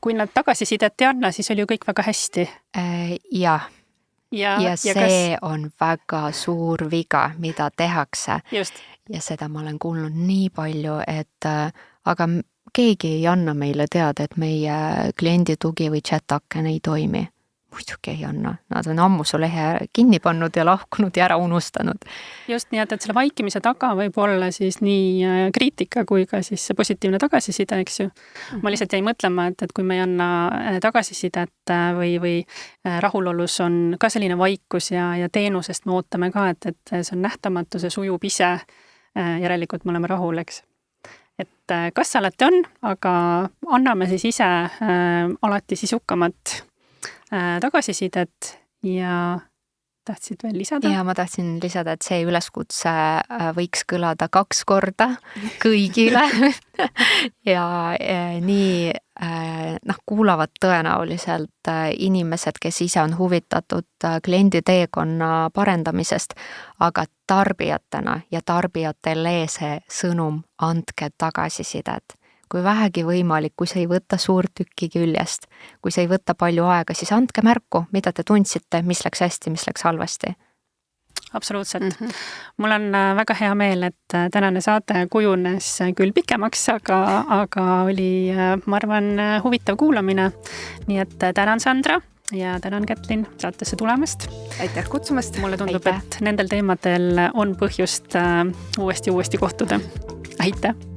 kui nad tagasisidet ei anna, siis oli ju kõik väga hästi? Jah. Ja see on väga suur viga, mida tehakse. Just. Ja seda ma olen kuulnud nii palju, et aga keegi ei anna meile teada, et meie kliendi tugi või chat-aken ei toimi. Muidugi ei anna. Nad on ammu su lehe kinni pannud ja lahkunud ja ära unustanud. Just nii, et selle vaikimise taga võib olla siis nii kriitika kui ka siis positiivne tagasiside, eks ju. Ma lihtsalt jäin mõtlema, et kui me ei anna tagasisidet või rahulolus on ka selline vaikus ja teenusest me ootame ka, et see on nähtamatu, see sujub ise, järelikult me oleme rahul, eks. Et kas alati on, aga anname siis ise alati sisukamat tagasisidet ja tahtsid veel lisada? Ja ma tahtsin lisada, et see üleskutse võiks kõlada 2 korda kõigile ja nii kuulavad tõenäoliselt inimesed, kes ise on huvitatud kliendi teekonna parendamisest, aga tarbijatena ja tarbijatele see sõnum andke tagasisidet. Kui vähegi võimalik, kui see ei võta suurt tükki küljest, kui see ei võta palju aega, siis andke märku, mida te tundsite, mis läks hästi, mis läks halvasti. Absoluutselt. Mul on väga hea meel, et tänane saate kujunes küll pikemaks, aga oli, ma arvan, huvitav kuulamine. Nii et tänan Sandra ja tänan Kätlin saatesse tulemast. Aitäh kutsumast. Mulle tundub, et nendel teemadel on põhjust uuesti kohtuda. Aitäh!